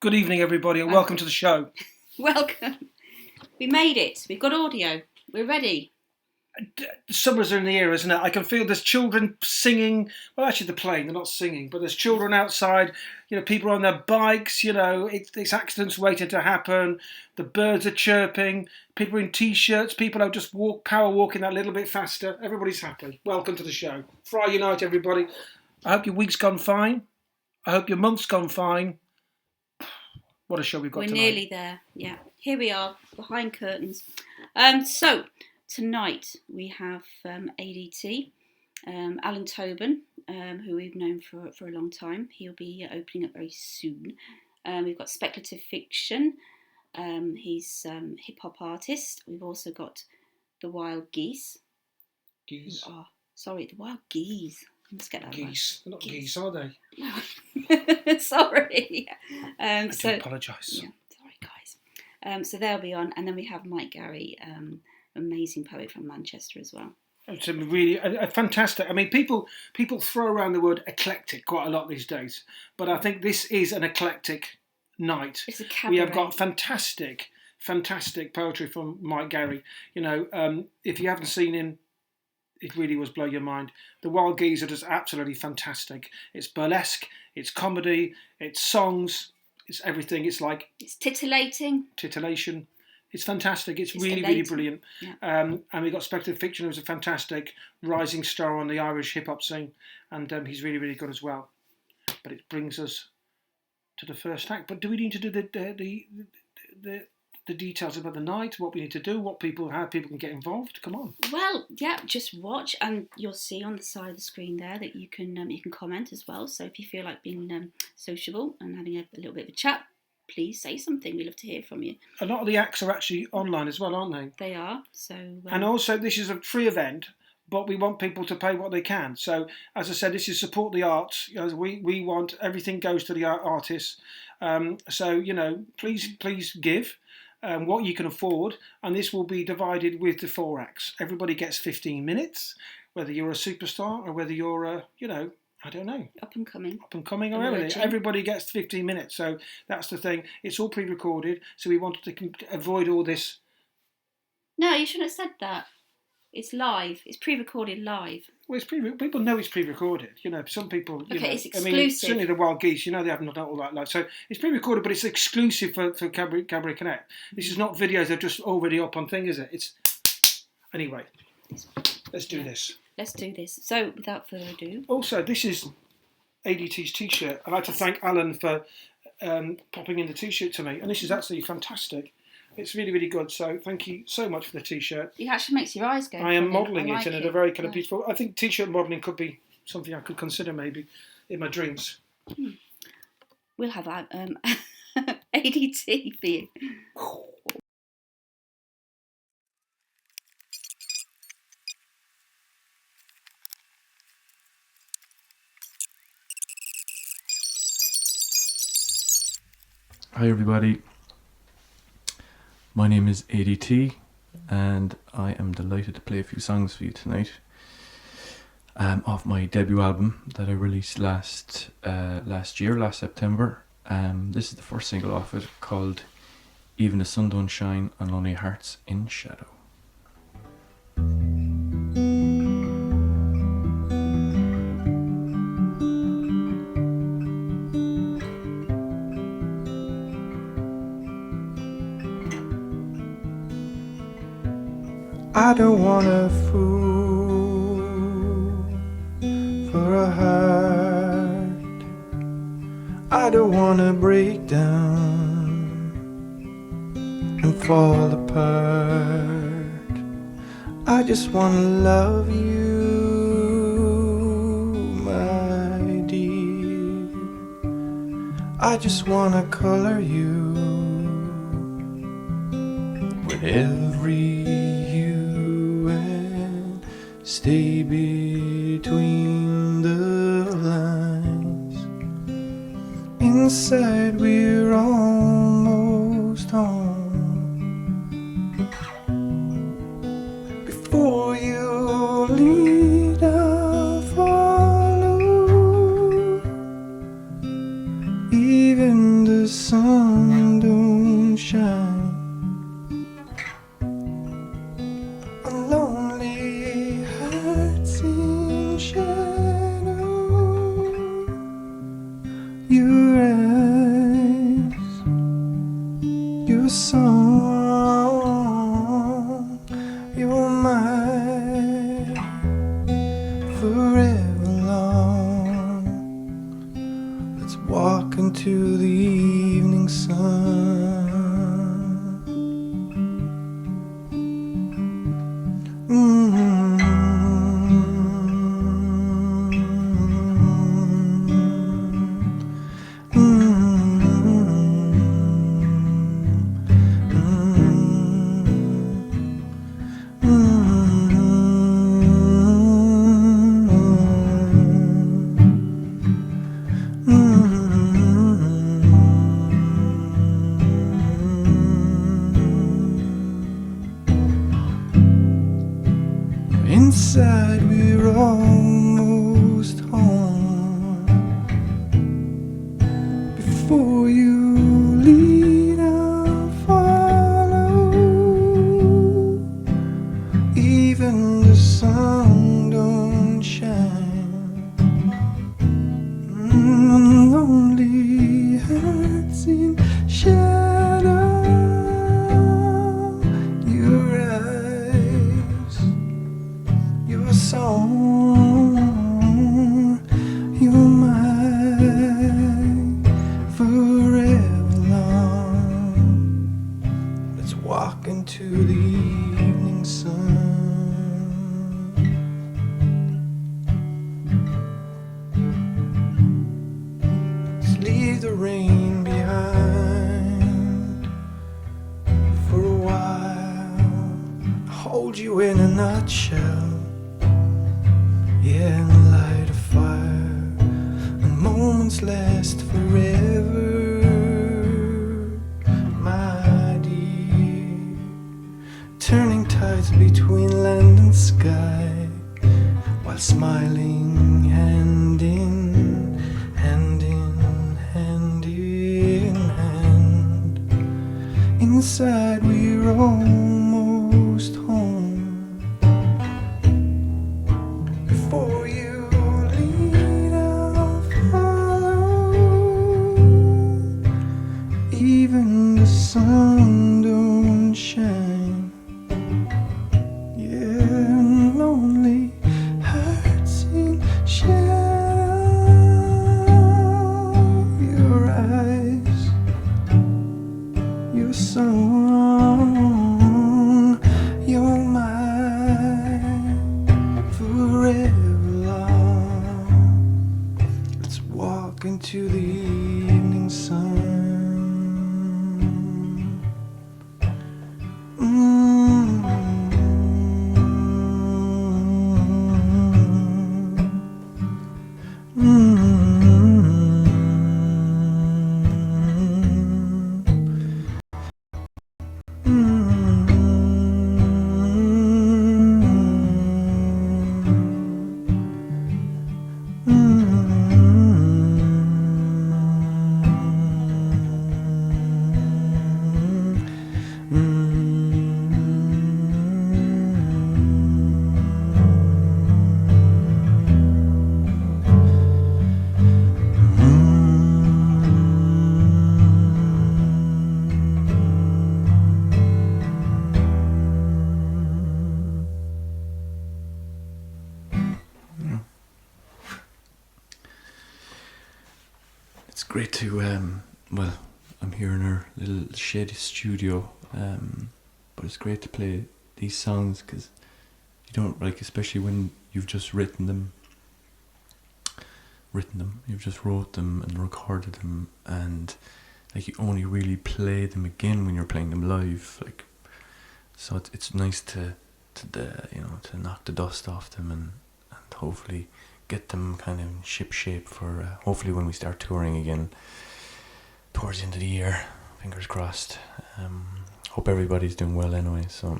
Good evening, everybody, and welcome to the show. Welcome. We made it. We've got audio. We're ready. Summers are in the air, isn't it? I can feel there's children singing. Well, actually, they're playing. They're not singing, but there's children outside. You know, people are on their bikes. You know, it's accidents waiting to happen. The birds are chirping. People are in t-shirts. People are just power walking that little bit faster. Everybody's happy. Welcome to the show. Friday night, everybody. I hope your week's gone fine. I hope your month's gone fine. What a show we've got tonight. We're nearly there. Yeah. Here we are, behind curtains. So, tonight we have ADT, Alan Tobin, who we've known for a long time. He'll be opening up very soon. We've got Spekulativ Fiktion. He's a hip-hop artist. We've also got the Wild Geese. Geese? The Wild Geese. Let's get that Geese. They're not geese, are they? No. Sorry. I do apologise. Yeah, sorry, guys. So they'll be on. And then we have Mike Garry, amazing poet from Manchester as well. It's really a fantastic. I mean, people throw around the word eclectic quite a lot these days, but I think this is an eclectic night. It's a cabaret. We have got fantastic poetry from Mike Garry. You know, if you haven't seen him, it really was blow your mind. The Wild Geese are just absolutely fantastic. It's burlesque, it's comedy, it's songs, it's everything. It's titillating. Titillation. It's fantastic. It's really brilliant. Yeah. And we've got Spekulativ Fiktion, who's a fantastic rising star on the Irish hip-hop scene. And he's really good as well. But it brings us to the first act. But do we need to do the details about the night, what we need to do, how people can get involved? Come on. Well, yeah, just watch, and you'll see on the side of the screen there that you can comment as well. So if you feel like being sociable and having a little bit of a chat, please say something. We love to hear from you. A lot of the acts are actually online as well, aren't they? They are. So. And also, this is a free event, but we want people to pay what they can. So, as I said, this is support the arts. You know, we want everything goes to the artists. So, you know, please give. What you can afford, and this will be divided with the 4 acts. Everybody gets 15 minutes, whether you're a superstar or whether you're I don't know. Up and coming or everything. Everybody gets 15 minutes. So that's the thing. It's all pre-recorded, so we wanted to avoid all this. No, you shouldn't have said that. It's live. It's pre-recorded live. Well, people know it's pre-recorded. You know, some people. It's exclusive. I mean, certainly the Wild Geese. You know, they haven't done all that live. So it's pre-recorded, but it's exclusive for Cabaret Connect. This is not videos that are just already up on thing, is it? It's anyway. Let's do this. Let's do this. So, without further ado. Also, this is ADT's T-shirt. I'd like to thank Alan for popping in the T-shirt to me, and this is absolutely fantastic. It's really good, so thank you so much for the T-shirt. It actually makes your eyes go. I am modelling it in a very kind of beautiful... I think T-shirt modelling could be something I could consider maybe in my dreams. We'll have ADT for you. Hi everybody. My name is ADT, and I am delighted to play a few songs for you tonight off my debut album that I released last September. This is the first single off it, called Even the Sun Don't Shine on Lonely Hearts in Shadow. I don't want a fool for a heart. I don't want to break down and fall apart. I just want to love you, my dear. I just want to color you with every stay between the lines. Inside we're almost home. Before you lead, I'll follow. Even the sun mine forever long. Let's walk into the evening sun. Inside we're almost home. Before you lead, I'll follow. Even the sun don't shine. Lonely hearts in shadow. Your eyes, your song, you're mine forever long. Let's walk into the evening sun. Let's leave the rain behind for a while. Hold you in a nutshell. Yeah, and light a fire, and moments last forever, my dear. Turning tides between land and sky, while smiling hand in hand in hand in hand. Inside we're almost home. Before you lead, I'll follow. Even the sun don't shine. Yeah, lonely hearts in shadow. Your eyes, your song, you're mine forever long. Let's walk into the evening sun. It's great to, well, I'm here in our little shady studio, but it's great to play these songs because you don't, like, especially when you've just written them, you've just wrote them and recorded them, and like you only really play them again when you're playing them live, like, so it's nice to knock the dust off them and hopefully get them kind of in ship shape for hopefully when we start touring again towards the end of the year. Fingers crossed. Hope everybody's doing well anyway. So.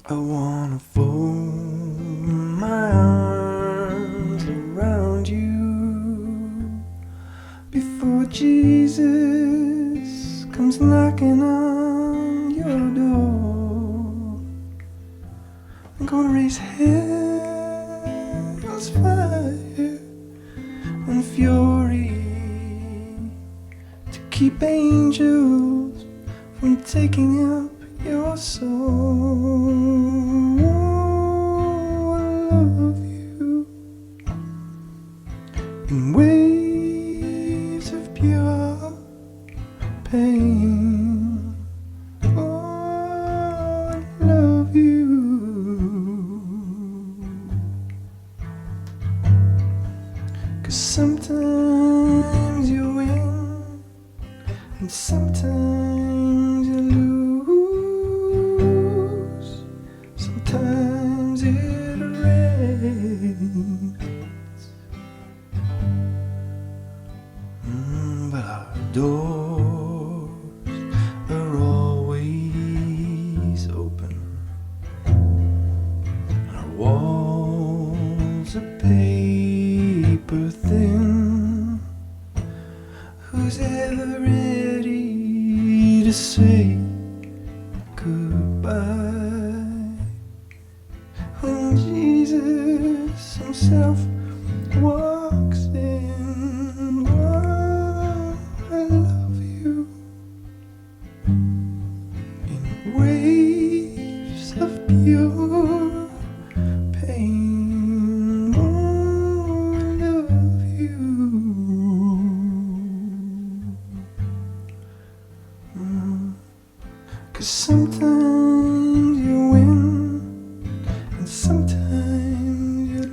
I wanna fold my arms around you before Jesus comes knocking on your door. hell's fire and fury to keep angels from taking up your soul. I love you in waves of pure pain. Oh, I love you. 'Cause sometimes you win and sometimes you lose. Sometimes it rains, but our doors are always open. Our walls are paper thin. Who's ever ready to say goodbye when Jesus himself walks in? Oh, I love you in waves of pure pain. Oh, I love you. Cause sometimes you win and sometimes you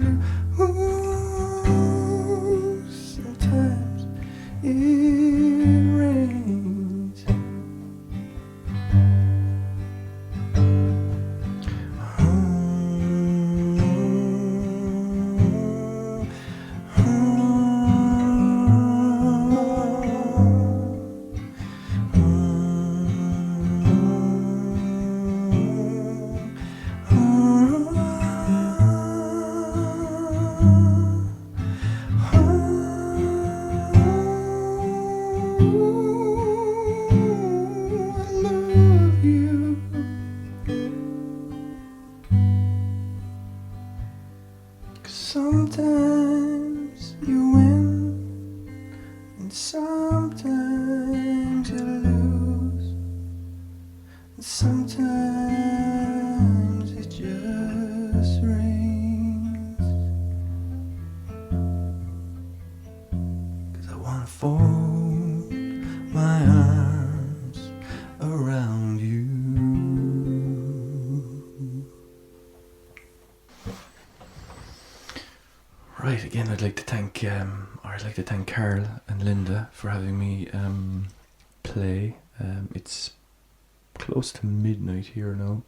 lose. Sometimes it rains. Sometimes you win and sometimes you lose, and sometimes it just rains. 'Cause I wanna fold my arms around you. Right, again, I'd like to thank Carl and Linda for having me play. It's close to midnight here now,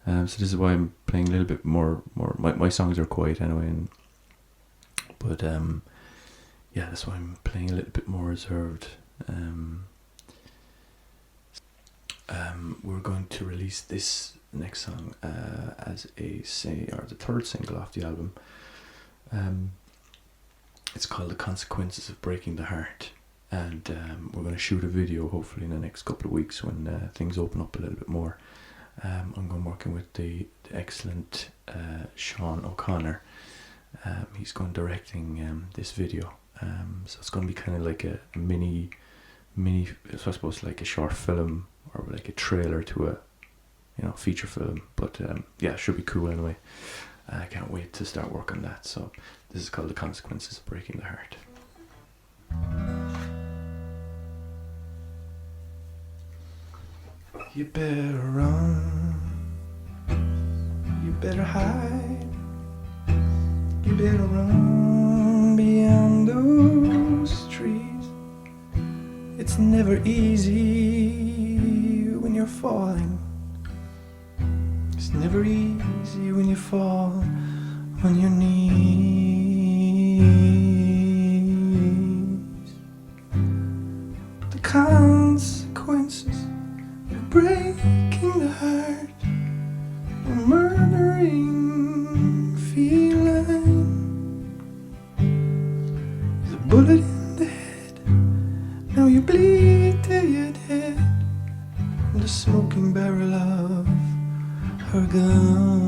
so this is why I'm playing a little bit more. My songs are quiet anyway, but yeah, that's why I'm playing a little bit more reserved. We're going to release this next song as the third single off the album. It's called The Consequences of Breaking the Heart, and we're going to shoot a video hopefully in the next couple of weeks when things open up a little bit more. I'm going working with the excellent Sean O'Connor. He's going directing this video, so it's going to be kind of like a mini, so I suppose like a short film or like a trailer to a feature film, but yeah, it should be cool anyway. I can't wait to start work on that. So this is called The Consequences of Breaking the Heart. You better run, you better hide, you better run beyond those trees. It's never easy when you're falling. It's never easy when you fall on your knees. The consequences of breaking the heart, a murdering feline, is a bullet in the head. Now you bleed till you're dead from the smoking barrel of her gun.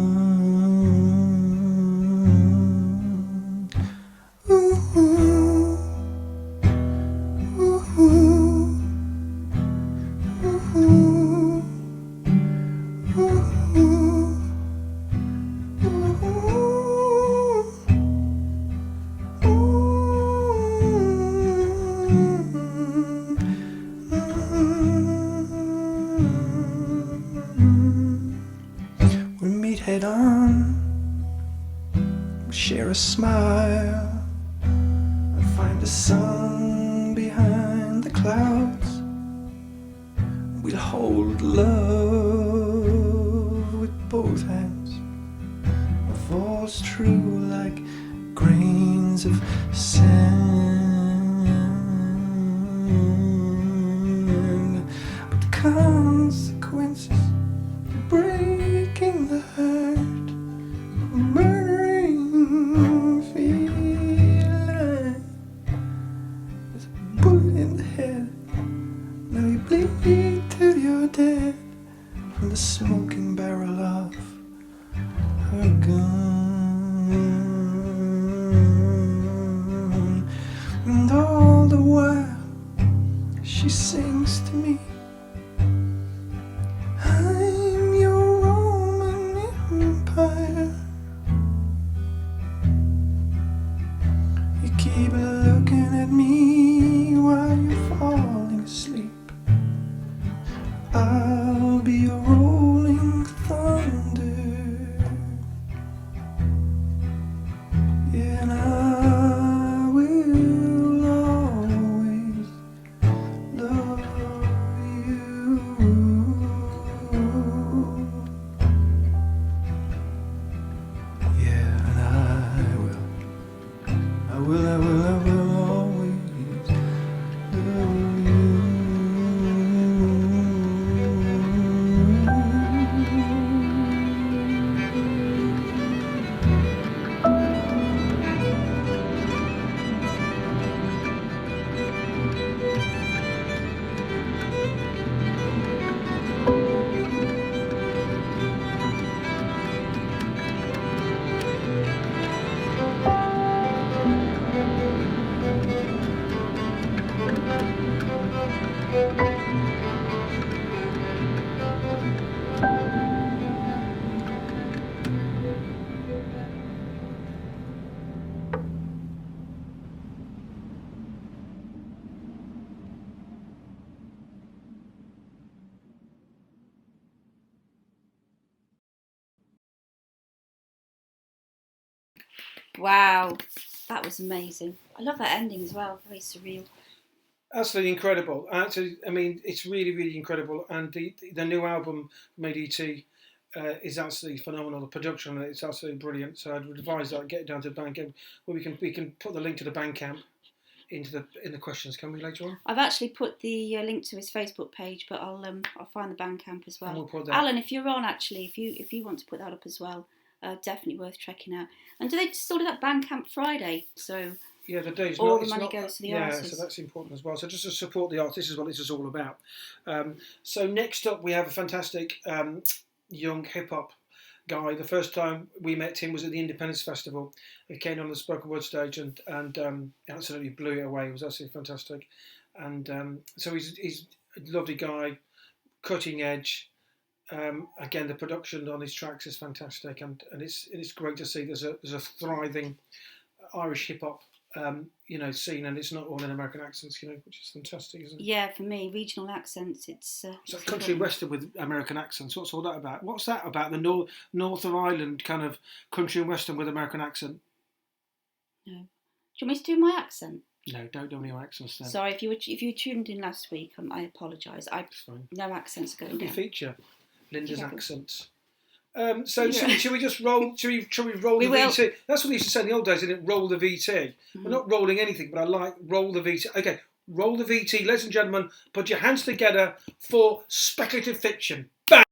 share a smile and find the sun behind the clouds. We'll hold love with both hands. It falls through like grains of sand. But the consequences of breaking the heart, murdering feeling, is a bullet in the head. Now you bleed till you're dead from the smoking barrel of her gun. And all the while she sings to me, I'm your Roman Empire. You keep looking at me while you're falling asleep. I'll be a rolling thunder, yeah, and I will always love you. Yeah, and I will always love you. Wow, that was amazing. I love that ending as well. Very surreal. Absolutely incredible. Actually, I mean, it's really, really incredible. And the new album, Made ET, is absolutely phenomenal. The production on it is absolutely brilliant. So I'd advise that get it down to Bandcamp, where we can put the link to the Bandcamp in the questions. Can we later on? I've actually put the link to his Facebook page, but I'll find the Bandcamp as well. And we'll put that. Alan, if you're on, actually, if you want to put that up as well, definitely worth checking out. And do they still do that Bandcamp Friday? So yeah, the day's all not, the it's money not, goes to the yeah, artists. so that's important as well. So just to support the artists is what this is all about. So next up, we have a fantastic young hip hop guy. The first time we met him was at the Independence Festival. He came on the spoken word stage and absolutely blew it away. It was absolutely fantastic. And so he's a lovely guy, cutting edge. Again, the production on his tracks is fantastic, and it's great to see there's a thriving Irish hip hop scene, and it's not all in American accents, which is fantastic, isn't it? Yeah, for me, regional accents, it's like country western with American accents. What's all that about? What's that about? The north of Ireland kind of country and western with American accent? No. Do you want me to do my accent? No, don't do any accents then. Sorry, if you tuned in last week, I apologise. No accents going down. Feature Linda's accents. Yeah. Should we just roll? Should we roll the VT? That's what we used to say in the old days, didn't it? Roll the VT. Mm-hmm. We're not rolling anything, but I like roll the VT. Okay, roll the VT, ladies and gentlemen. Put your hands together for Spekulativ Fiktion. Bang!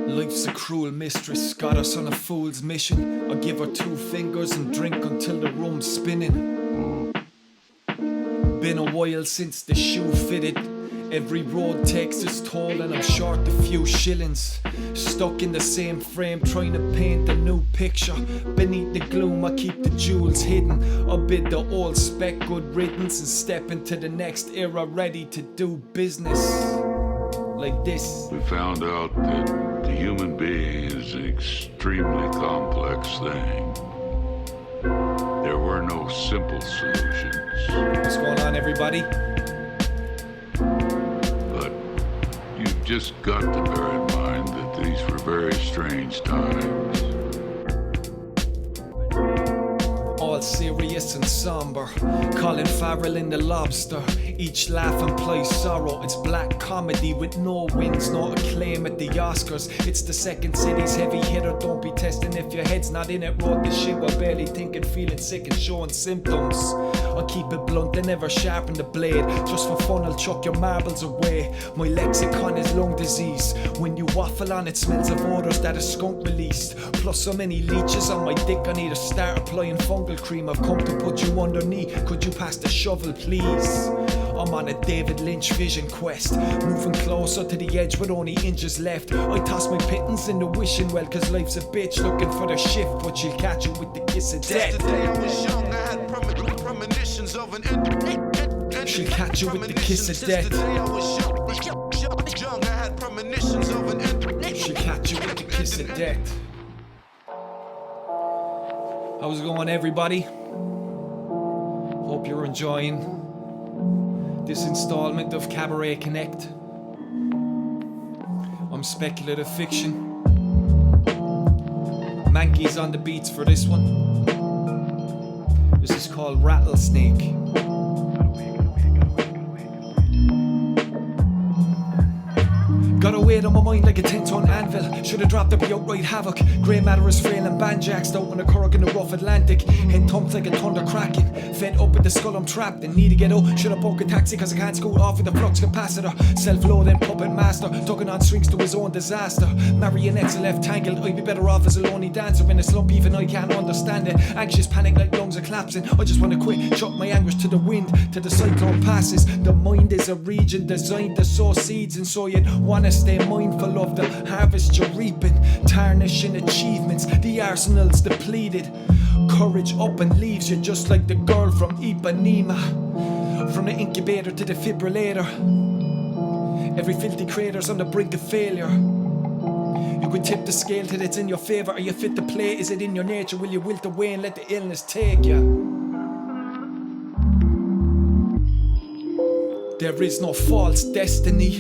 Life's a cruel mistress, got us on a fool's mission. I give her 2 fingers and drink until the room's spinning. Been a while since the shoe fitted. Every road takes its toll and I'm short a few shillings. Stuck in the same frame trying to paint a new picture. Beneath the gloom I keep the jewels hidden. I bid the old spec good riddance and step into the next era ready to do business like this. We found out that the human being is an extremely complex thing. There were no simple solutions. What's going on, everybody? But you've just got to bear in mind that these were very strange times. All serious and somber, Colin Farrell in The Lobster. Each laugh implies sorrow. It's black comedy with no wins, no acclaim at the Oscars. It's the second city's heavy hitter. Don't be testing if your head's not in it. Wrote this shit while barely thinking, feeling sick and showing symptoms. I'll keep it blunt and never sharpen the blade. Just for fun I'll chuck your marbles away. My lexicon is lung disease. When you waffle on it smells of odours that a skunk released. Plus so many leeches on my dick I need to start applying fungal cream. I've come to put you underneath. Could you pass the shovel please? I'm on a David Lynch vision quest, moving closer to the edge with only inches left. I toss my pittance in the wishing well, cause life's a bitch looking for the shift, but she'll catch you with the kiss of death. Yesterday I was young, I had premonitions of an end. She'll catch you with the kiss of death. Yesterday I was young, I had premonitions of an end. She'll catch you with the kiss of death. How's it going, everybody? Hope you're enjoying this installment of Cabaret Connect. I'm Spekulativ Fiktion. Mankey's on the beats for this one. This is called Rattlesnake. Got a weight on my mind like a 10-ton anvil. Should've dropped every outright havoc. Grey matter is frail and banjaxed out on a curragh in the rough Atlantic. Head thumped like a thunder cracking. Fed up with the skull I'm trapped and need to get out. Should've booked a taxi cause I can't scoot off with the flux capacitor. Self-loading puppet master, tugging on strings to his own disaster. Marionettes are left tangled. I'd be better off as a lonely dancer in a slump, even I can't understand it. Anxious panic like lungs are collapsing. I just wanna quit, chuck my anguish to the wind, to the cyclone passes. The mind is a region designed to sow seeds, and so you'd wanna stay mindful of the harvest you're reaping. Tarnishing achievements, the arsenal's depleted. Courage up and leaves you just like the girl from Ipanema. From the incubator to the defibrillator, every filthy crater's on the brink of failure. You could tip the scale till it's in your favour. Are you fit to play? Is it in your nature? Will you wilt away and let the illness take you? There is no false destiny.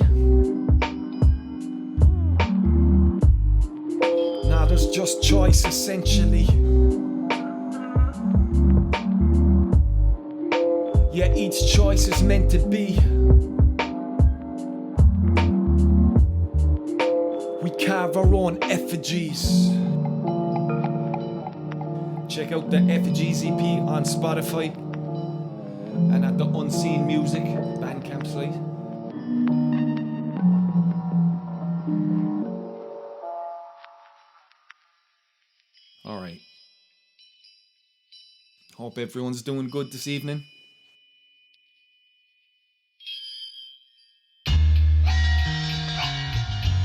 Nah, there's just choice essentially. Yeah, each choice is meant to be. We carve our own effigies. Check out the Effigies EP on Spotify and at the Unseen Music Bandcamp site. Alright. Hope everyone's doing good this evening.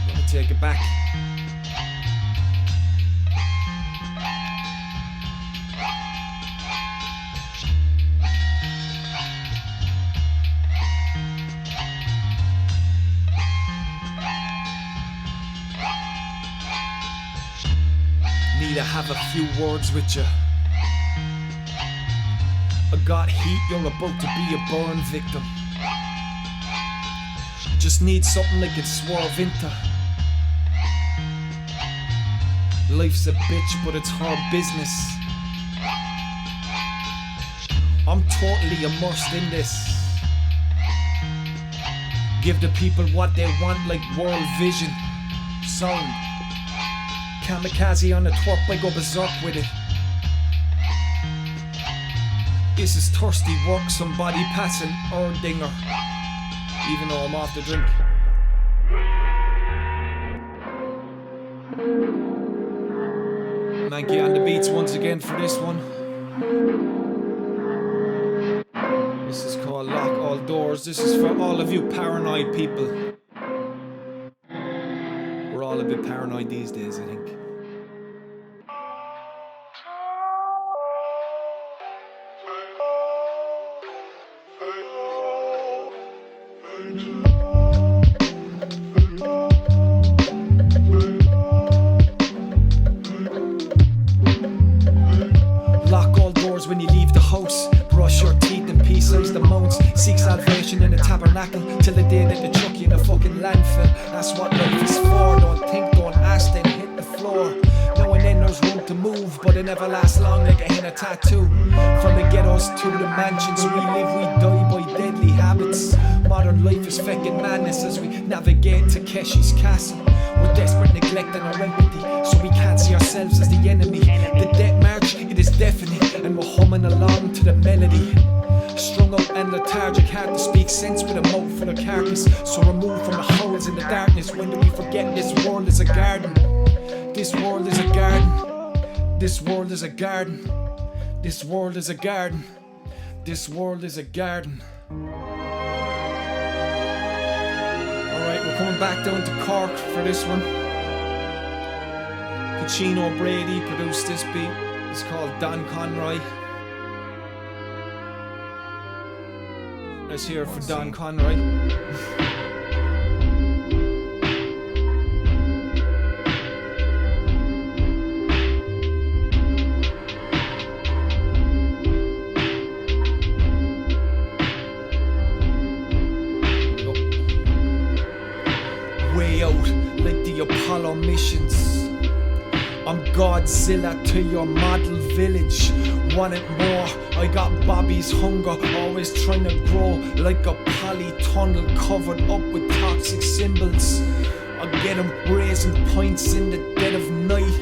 Gonna take it back. Need to have a few words with you. I got heat, you're about to be a burn victim. Just need something I can swerve into. Life's a bitch, but it's her business. I'm totally immersed in this. Give the people what they want like world vision. Sound. Kamikaze on the twerp, I go berserk with it. This is thirsty work, somebody passing Erdinger. Even though I'm off the drink. Mankey on the beats once again for this one. This is called Lock All all doors. This is for all of you paranoid people. We're all a bit paranoid these days, I think. Lock all doors when you leave the house. Brush your teeth in peace-size the mounts. Seek salvation in the tabernacle till the day that they chuck you in a fucking landfill. That's what life is for. Don't think, don't ask, then hit the floor. Now and then there's room to move, but it never lasts long like a henna tattoo. From the ghettos to the mansions, we live, we die by deadly habits. Modern life is feckin' madness as we navigate Takeshi's castle. We're desperate, neglecting our empathy, so we can't see ourselves as the enemy. The death march, it is deafening, and we're humming along to the melody. Strung up and lethargic, hard to speak sense with a mouth full of carcass. So removed from the holes in the darkness, when do we forget this world is a garden? This world is a garden. This world is a garden. This world is a garden. This world is a garden. Alright, we're coming back down to Cork for this one. Pacino Brady produced this beat. It's called Don Conroy. Let's hear it for Don Conroy. Way out like the Apollo missions. I'm Godzilla to your model village. Want it more? I got Bobby's hunger, always trying to grow like a polytunnel covered up with toxic symbols. I get them raising points in the dead of night.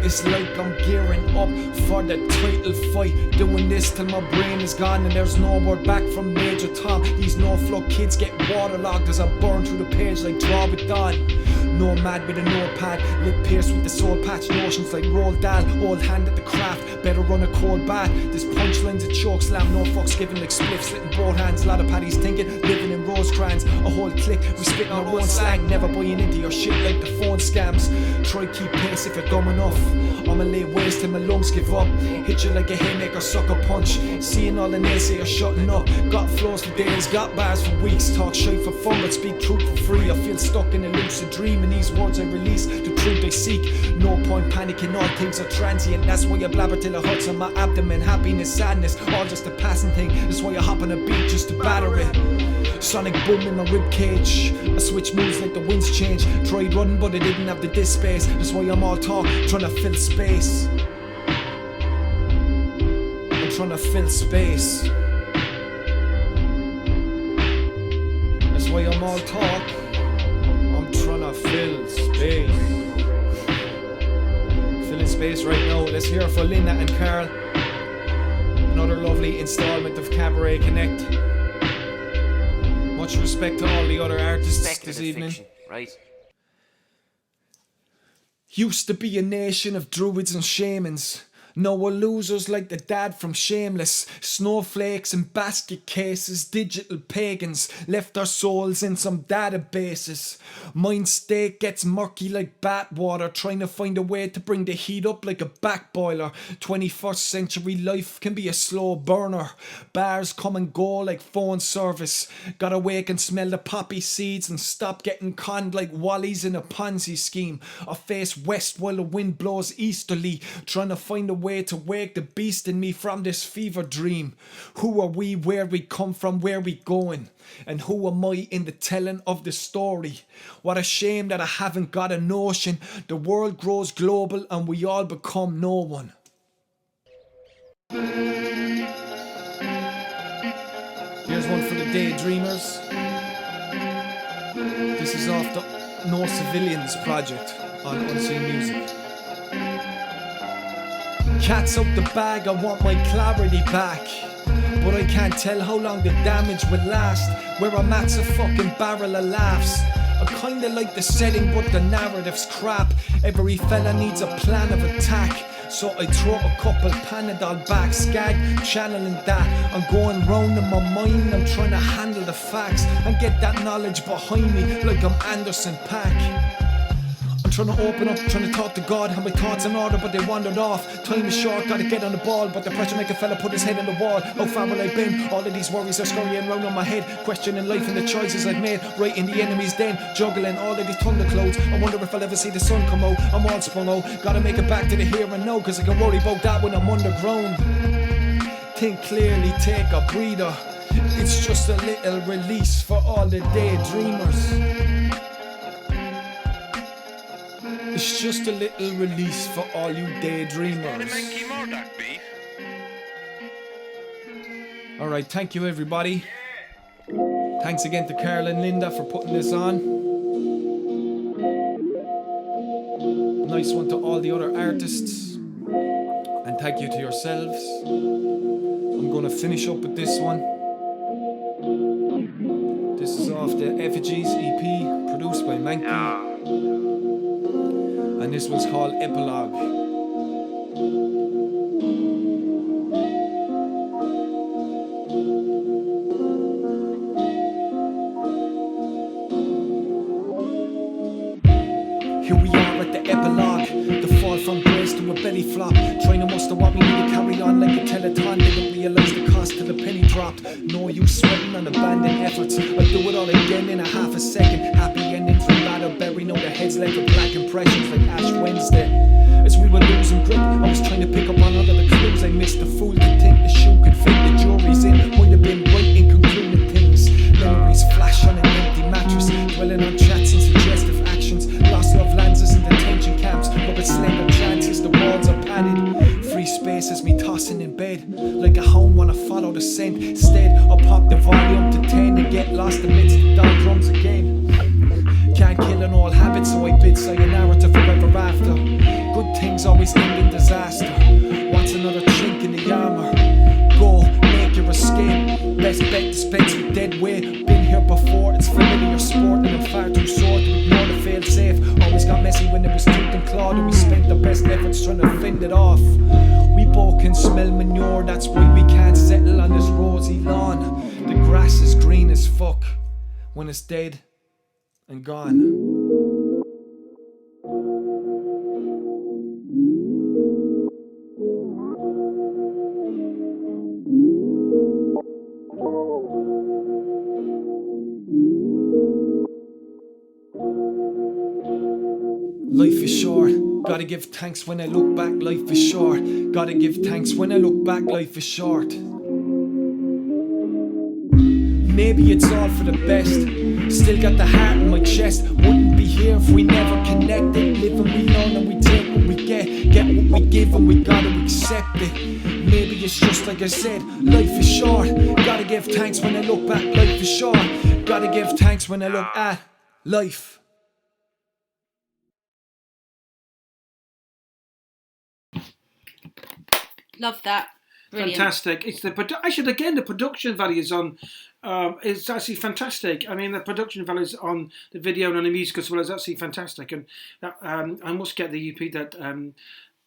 It's like I'm gearing up for the title fight. Doing this till my brain is gone and there's no word back from Major Tom. These no-flow kids get waterlogged as I burn through the page like Draw with Dawn. Nomad with a notepad, lip pierced with the soul patch. Notions like Roald Dahl, old hand at the craft. Better run a cold bath. This punchline's a choke slam, no fucks given like spliffs lit in both hands. Lot of paddies thinking, living in Rosecrans. A whole clique, we spitting our own slang. Never buying into your shit like the phone scams. Try keep pace if you're dumb enough. I'ma lay waste till my lungs give up. Hit you like a haymaker, sucker punch. Seeing all the naysayers shutting up. Got flows for days, got bars for weeks. Talk shit for fun but speak truth for free. I feel stuck in a lucid dream and these words I release, the truth I seek. No point panicking, all things are transient. That's why I blabber till it hurts on my abdomen. Happiness, sadness, all just a passing thing. That's why I hop on a beat just to batter it. Sonic boom in my ribcage. I switch moves like the winds change. Tried running but I didn't have the disc space. That's why I'm all talk, trying to fill space. I'm trying to fill space. That's why I'm all talk. I'm trying to fill space. Filling space right now. Let's hear it for Linda and Carl. Another lovely installment of Cabaret Connect. Much respect to all the other artists this evening. Fiction, right? Used to be a nation of druids and shamans. Now we're losers like the dad from Shameless. Snowflakes and basket cases, digital pagans left our souls in some databases. Mind state gets murky like bathwater, trying to find a way to bring the heat up like a back boiler. 21st century life can be a slow burner. Bars come and go like phone service. Gotta wake and smell the poppy seeds and stop getting conned like Wally's in a Ponzi scheme. I face west while the wind blows easterly, trying to find a way to wake the beast in me from this fever dream. Who are we, where we come from, where we going? And who am I in the telling of the story? What a shame that I haven't got a notion. The world grows global and we all become no one. Here's one for the daydreamers. This is off the No Civilians project on Unseen Music. Cats up the bag, I want my clarity back. But I can't tell how long the damage will last. Where I'm at's a fucking barrel of laughs. I kinda like the setting but the narrative's crap. Every fella needs a plan of attack. So I throw a couple Panadol back, skag, channeling that. I'm going round in my mind, I'm trying to handle the facts and get that knowledge behind me like I'm Anderson .Paak. I'm trying to open up, trying to talk to God. Have my thoughts in order, but they wandered off. Time is short, gotta get on the ball, but the pressure make a fella put his head on the wall. How far will I been? All of these worries are scurrying round on my head, questioning life and the choices I've made. Right in the enemy's den, juggling all of these thunderclouds. I wonder if I'll ever see the sun come out. I'm all sprung out, gotta make it back to the here and now, cause I can worry about that when I'm underground. Think clearly, take a breather. It's just a little release for all the daydreamers. It's just a little release for all you daydreamers. Alright, thank you everybody. Thanks again to Carl and Linda for putting this on. Nice one to all the other artists. And thank you to yourselves. I'm gonna finish up with this one. This is off the Effigies EP, produced by Mankey. And this one's called Epilogue. Here we are at the epilogue, the fall from grace to a belly flop. Trying to muster what we need to carry on like a Teleton. Didn't realise the cost till the penny dropped. No use sweating on abandoned efforts. I'll do it all again in a half a second. Happy ending from Batterberry. Know their heads left with black impressions like Ash Wednesday. As we were losing grip, I was trying to pick up on all of the clues. I missed the fool to think the shoe could fit the jury's in. Might have been right in concluding things. Memories flash on an empty mattress, dwelling on chats and suggestive actions. Lost love lands us in detention camps, but with slender chances the walls are padded. Free space has me tossing in bed, like a hound wanna follow the scent. Instead I'll pop the volume to 10 and get lost amidst the downdrums again. Can't kill an old habit, so I bid sayonara to forever after. Good things always end in disaster. What's another chink in the armor? Go, make your escape. Best bet dispense with dead weight. Been here before, it's familiar sport, and I'm far too sore to ignore the failed safe. Always got messy when it was tooth and claw, and we spent our best efforts trying to fend it off. We both can smell manure, that's why we can't settle on this rosy lawn. The grass is green as fuck when it's dead and gone. Life is short, gotta give thanks when I look back, life is short. Gotta give thanks when I look back, life is short. Maybe it's all for the best. Still got the heart in my chest. Wouldn't be here if we never connected. Live and we learn and we take what we get what we give and we gotta accept it. Maybe it's just like I said, life is short. Gotta give thanks when I look back, life is short. Gotta give thanks when I look at life. Love that. Brilliant. Fantastic. It's actually again the production values on it's actually fantastic. I mean the production values on the video and on the music as well is actually fantastic. And that, I must get the EP that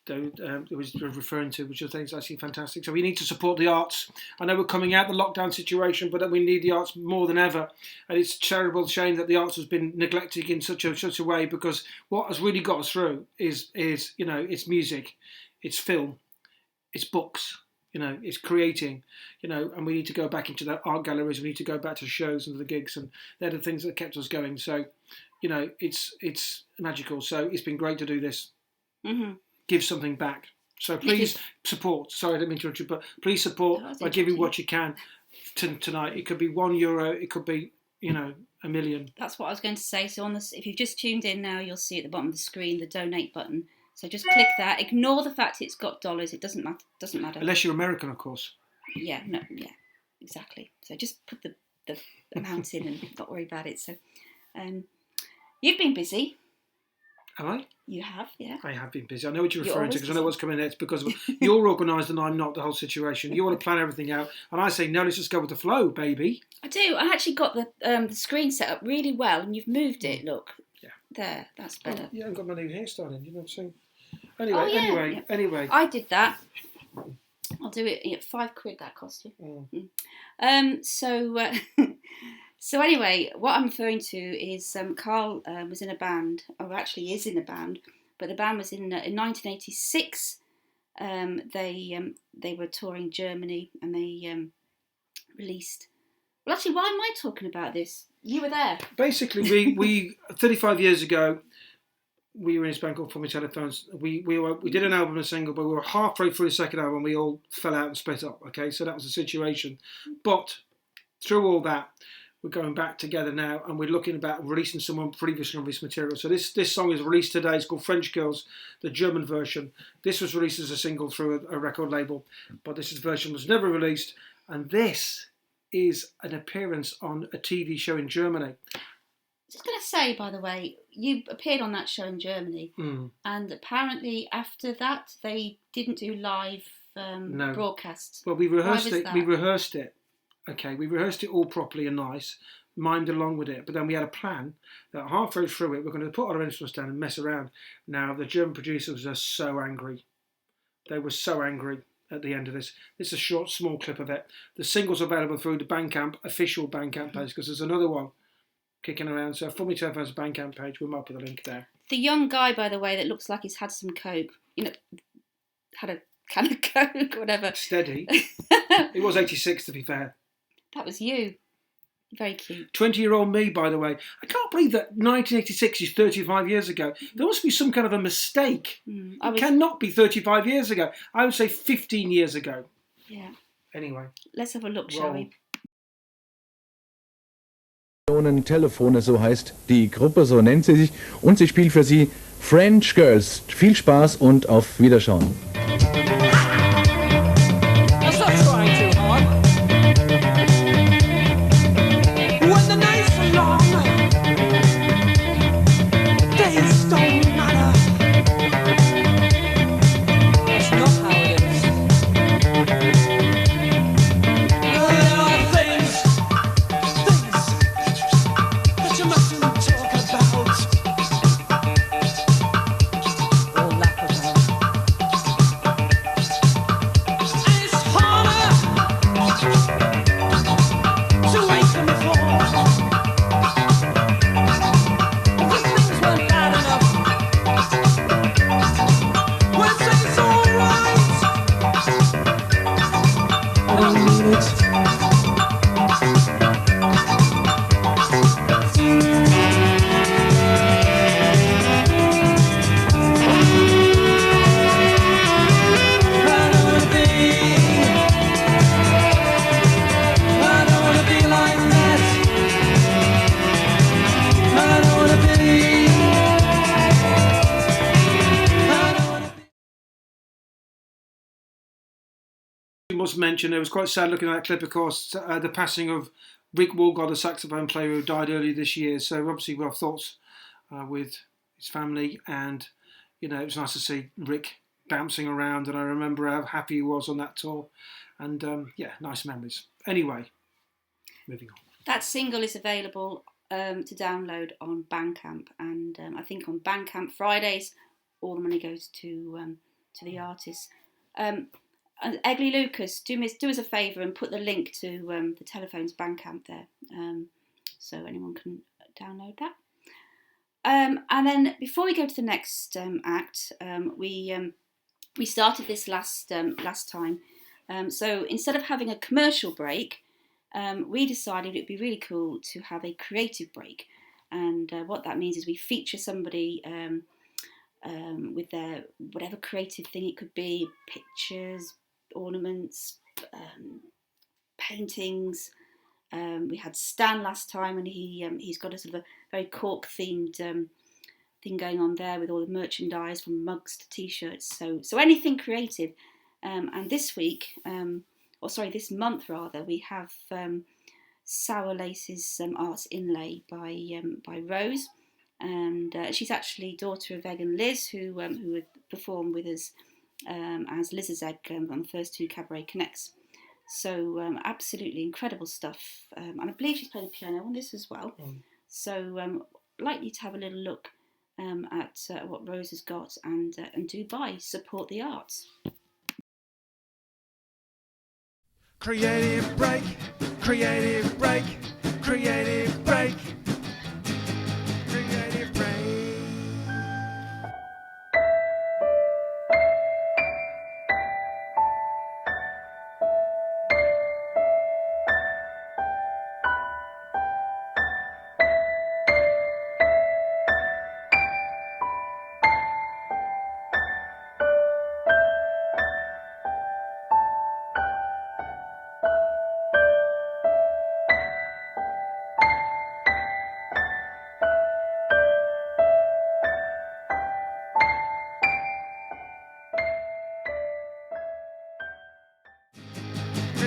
it was referring to, which I think is actually fantastic. So we need to support the arts. I know we're coming out of the lockdown situation, but we need the arts more than ever. And it's a terrible shame that the arts has been neglected in such a way, because what has really got us through is it's music, it's film, it's books. It's creating, and we need to go back into the art galleries. We need to go back to shows and the gigs, and they're the things that kept us going. So, it's magical. So it's been great to do this. Mm-hmm. Give something back. So please support. Sorry, I didn't mean to interrupt you, but please support by giving what you can tonight. It could be €1. It could be, $1 million. That's what I was going to say. So if you've just tuned in now, you'll see at the bottom of the screen the donate button. So just click that. Ignore the fact it's got dollars. It doesn't matter. Unless you're American, of course. Yeah, exactly. So just put the amount in and not worry about it. So, you've been busy. Have I? You have, yeah. I have been busy. I know what you're referring to because I know what's coming next. Because you're organised and I'm not. The whole situation. You want to plan everything out, and I say no. Let's just go with the flow, baby. I do. I actually got the screen set up really well, and you've moved it. Look. Yeah. There. That's better. You haven't got my new hairstyle in. You know what I'm saying? Anyway. I did that. I'll do it at £5 that cost you. So anyway, what I'm referring to is Carl was in a band, or actually is in a band, but the band was in 1986. They were touring Germany, and they released. Well, actually, why am I talking about this? You were there. Basically, we 35 years ago, we were in this band called For Me Telephones. We did an album and a single, but we were halfway through the second album. We all fell out and split up. Okay, so that was the situation. But through all that, we're going back together now, and we're looking about releasing some previously released material. So this song is released today. It's called French Girls, the German version. This was released as a single through a record label, but this version was never released. And this is an appearance on a TV show in Germany. Just going to say, by the way, you appeared on that show in Germany, and apparently after that they didn't do live broadcasts. Well, we rehearsed it. We rehearsed it. Okay, we rehearsed it all properly and nice, mimed along with it. But then we had a plan that halfway through it, we're going to put our instruments down and mess around. Now, the German producers are so angry. They were so angry at the end of this. This is a short, small clip of it. The single's available through the Bandcamp, official Bandcamp page, because there's another one kicking around. So, For Me Telephone's Bandcamp page, we might put a link there. The young guy, by the way, that looks like he's had some coke, had a can of coke or whatever. Steady. He was 86, to be fair. That was you. Very cute. 20-year-old me, by the way. I can't believe that 1986 is 35 years ago. There must be some kind of a mistake. It cannot be 35 years ago. I would say 15 years ago. Yeah. Anyway. Let's have a look, shall we? Telefone, so heißt die Gruppe, so nennt sie sich. Und sie spielt für Sie French Girls. Viel Spaß und auf Wiederschauen. That's not trying too hard. When the nights are long, days don't matter. That's not how it is. There are things that you mustn't talk about or laugh about. It's harder to wake them for. The things weren't bad enough. Well, say it's alright. I don't mean it. I don't wanna be like that. I don't wanna be. We must mention, it was quite sad looking at that clip, of course, the passing of Rick Walgod, the saxophone player who died earlier this year. So obviously we have thoughts with his family, and it was nice to see Rick bouncing around, and I remember how happy he was on that tour, and nice memories. Anyway, moving on. That single is available to download on Bandcamp, and I think on Bandcamp Fridays, all the money goes to the artists. And Egley Lucas, do us a favour and put the link to the Telephone's Bandcamp there, so anyone can download that. And then before we go to the next act, we started this last time. So instead of having a commercial break, we decided it'd be really cool to have a creative break. And what that means is we feature somebody with their whatever creative thing it could be: pictures, ornaments, paintings. We had Stan last time, and he's got a sort of a very Cork themed thing going on there with all the merchandise from mugs to t-shirts. So anything creative. And this month rather, we have Sour Laces Art Inlay by Rose, and she's actually daughter of Egg and Liz, who had performed with us as Liz's Egg on the first two Cabaret Connects. So absolutely incredible stuff, and I believe she's playing the piano on this as well. So I'd like you to have a little look at what Rose has got, and do buy, support the arts. Creative break, creative break, creative break, creative break.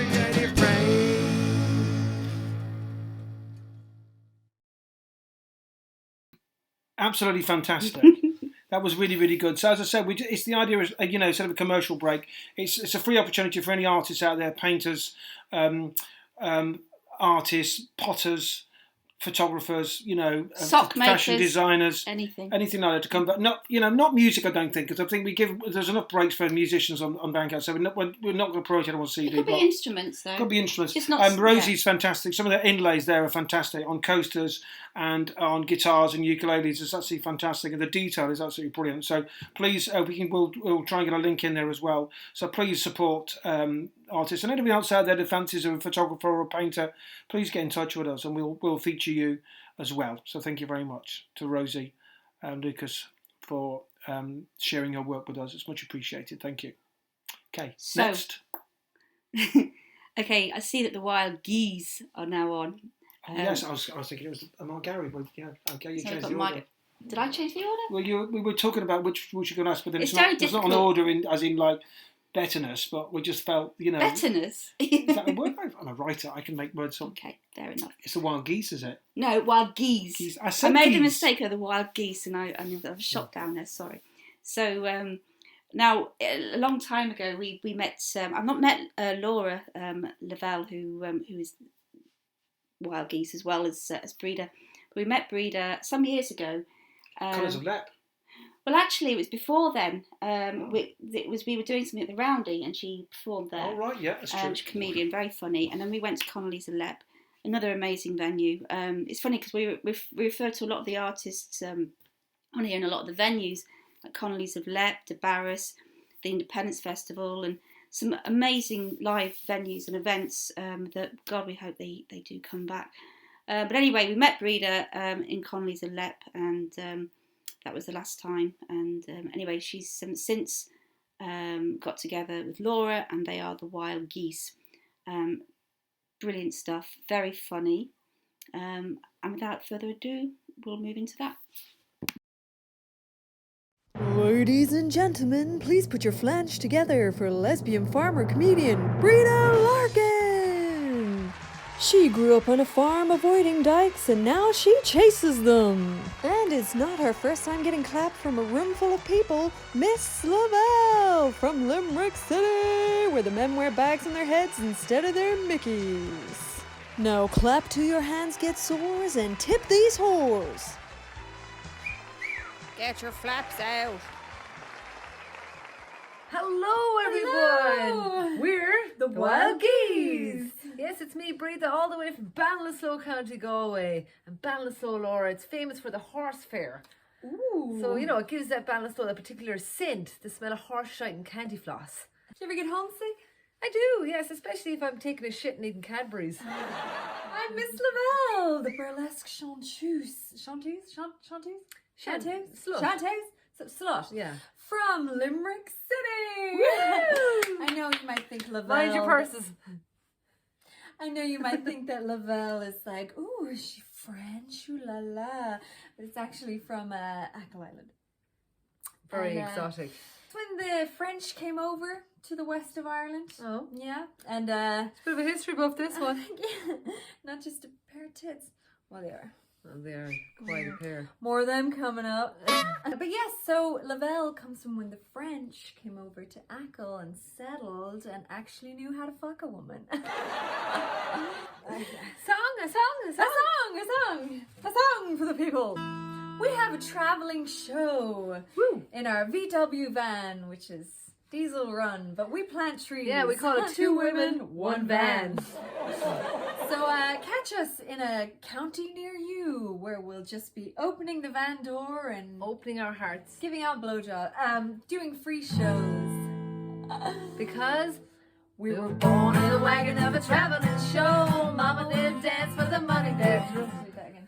Creative break. Absolutely fantastic. That was really, really good. So as I said, it's the idea of, sort of a commercial break. It's a free opportunity for any artists out there, painters, artists, potters, photographers, Sock fashion makers, designers, anything like that to come back. Not music, I don't think, because I think there's enough breaks for musicians on Bandcamp, so we're not going to promote it on CD. It could be instruments, though. Could be instruments. Just not. Rosie's fantastic. Some of the inlays there are fantastic on coasters and on guitars and ukuleles. It's absolutely fantastic, and the detail is absolutely brilliant. So please, we'll try and get a link in there as well. So please support artists and anybody else out there that fancies a photographer or a painter. Please get in touch with us, and we'll feature you as well. So thank you very much to Rosie and Lucas for sharing your work with us. It's much appreciated. Thank you. Okay, So- next. Okay, I see that the Wild Geese are now on. Oh, yes, I was thinking it was Mike Garry. But yeah, okay, you So changed I've the got order. Did I change the order? Well, we were talking about which you're going to ask, but then It's it's very not an difficult. order as in like betterness, but we just felt, Betterness. Is that a word? I'm a writer. I can make words up. Okay, fair enough. It's the Wild Geese, is it? No, Wild Geese. Geese. I I said made geese. a mistake of the Wild Geese, and I was shot down there. Sorry. So now, a long time ago, we met. I've not met Laura Lavelle, who is Wild Geese as well as Breeder. But we met Breeder some years ago. Colours of Lep. Well, actually, it was before then. We were doing something at the Roundy, and she performed there. Oh, right, yeah, that's true. She's a comedian, very funny. And then we went to Connolly's and Lep, another amazing venue. It's funny because we refer to a lot of the artists on here and a lot of the venues, like Connolly's of Lep, De Barris, the Independence Festival, and some amazing live venues and events that, God, we hope they do come back. But anyway, we met Breeder in Connolly's and Lep, and that was the last time. And anyway, she's since got together with Laura, and they are the Wild Geese. Brilliant stuff, very funny. And without further ado, we'll move into that. Ladies and gentlemen, please put your flange together for lesbian farmer comedian Brina Larkin. She grew up on a farm avoiding dykes and now she chases them. And it's not her first time getting clapped from a room full of people. Miss Lavelle from Limerick City, where the men wear bags on their heads instead of their mickeys. Now clap till your hands get sores and tip these whores. Get your flaps out. Hello, everyone. Hello. We're the Wild Geese. Yes, it's me, Breatha, all the way from Ballinasloe, County Galway. And Ballinasloe, Laura, it's famous for the horse fair. Ooh. So, it gives that Ballinasloe that particular scent, the smell of horse shite and candy floss. Do you ever get homesick? I do, yes, especially if I'm taking a shit and eating Cadbury's. I'm Miss Lavelle, the burlesque chanteuse. Chanteuse? Slut. Yeah. From Limerick City. Woo! I know you might think Lavelle. Mind your purses. I know you might think that Lavelle is like, ooh, is she French? Ooh la la. But it's actually from Achill Island. Very And, exotic. It's when the French came over to the west of Ireland. Oh. Yeah. And It's a bit of a history buff, this one. yeah, not just a pair of tits. Well, they are. Well, they are quite a pair. More of them coming up. But yes, so Lavelle comes from when the French came over to Achill and settled and actually knew how to fuck a woman. A song for the people. We have a traveling show in our VW van, which is diesel run, but we plant trees. Yeah, we call it 2 women, 1 van. So catch us in a county near you where we'll just be opening the van door and Opening our hearts. giving out blowjobs, doing free shows. Because we were born in the wagon of a traveling show. Mama did dance for the money that drove me back in.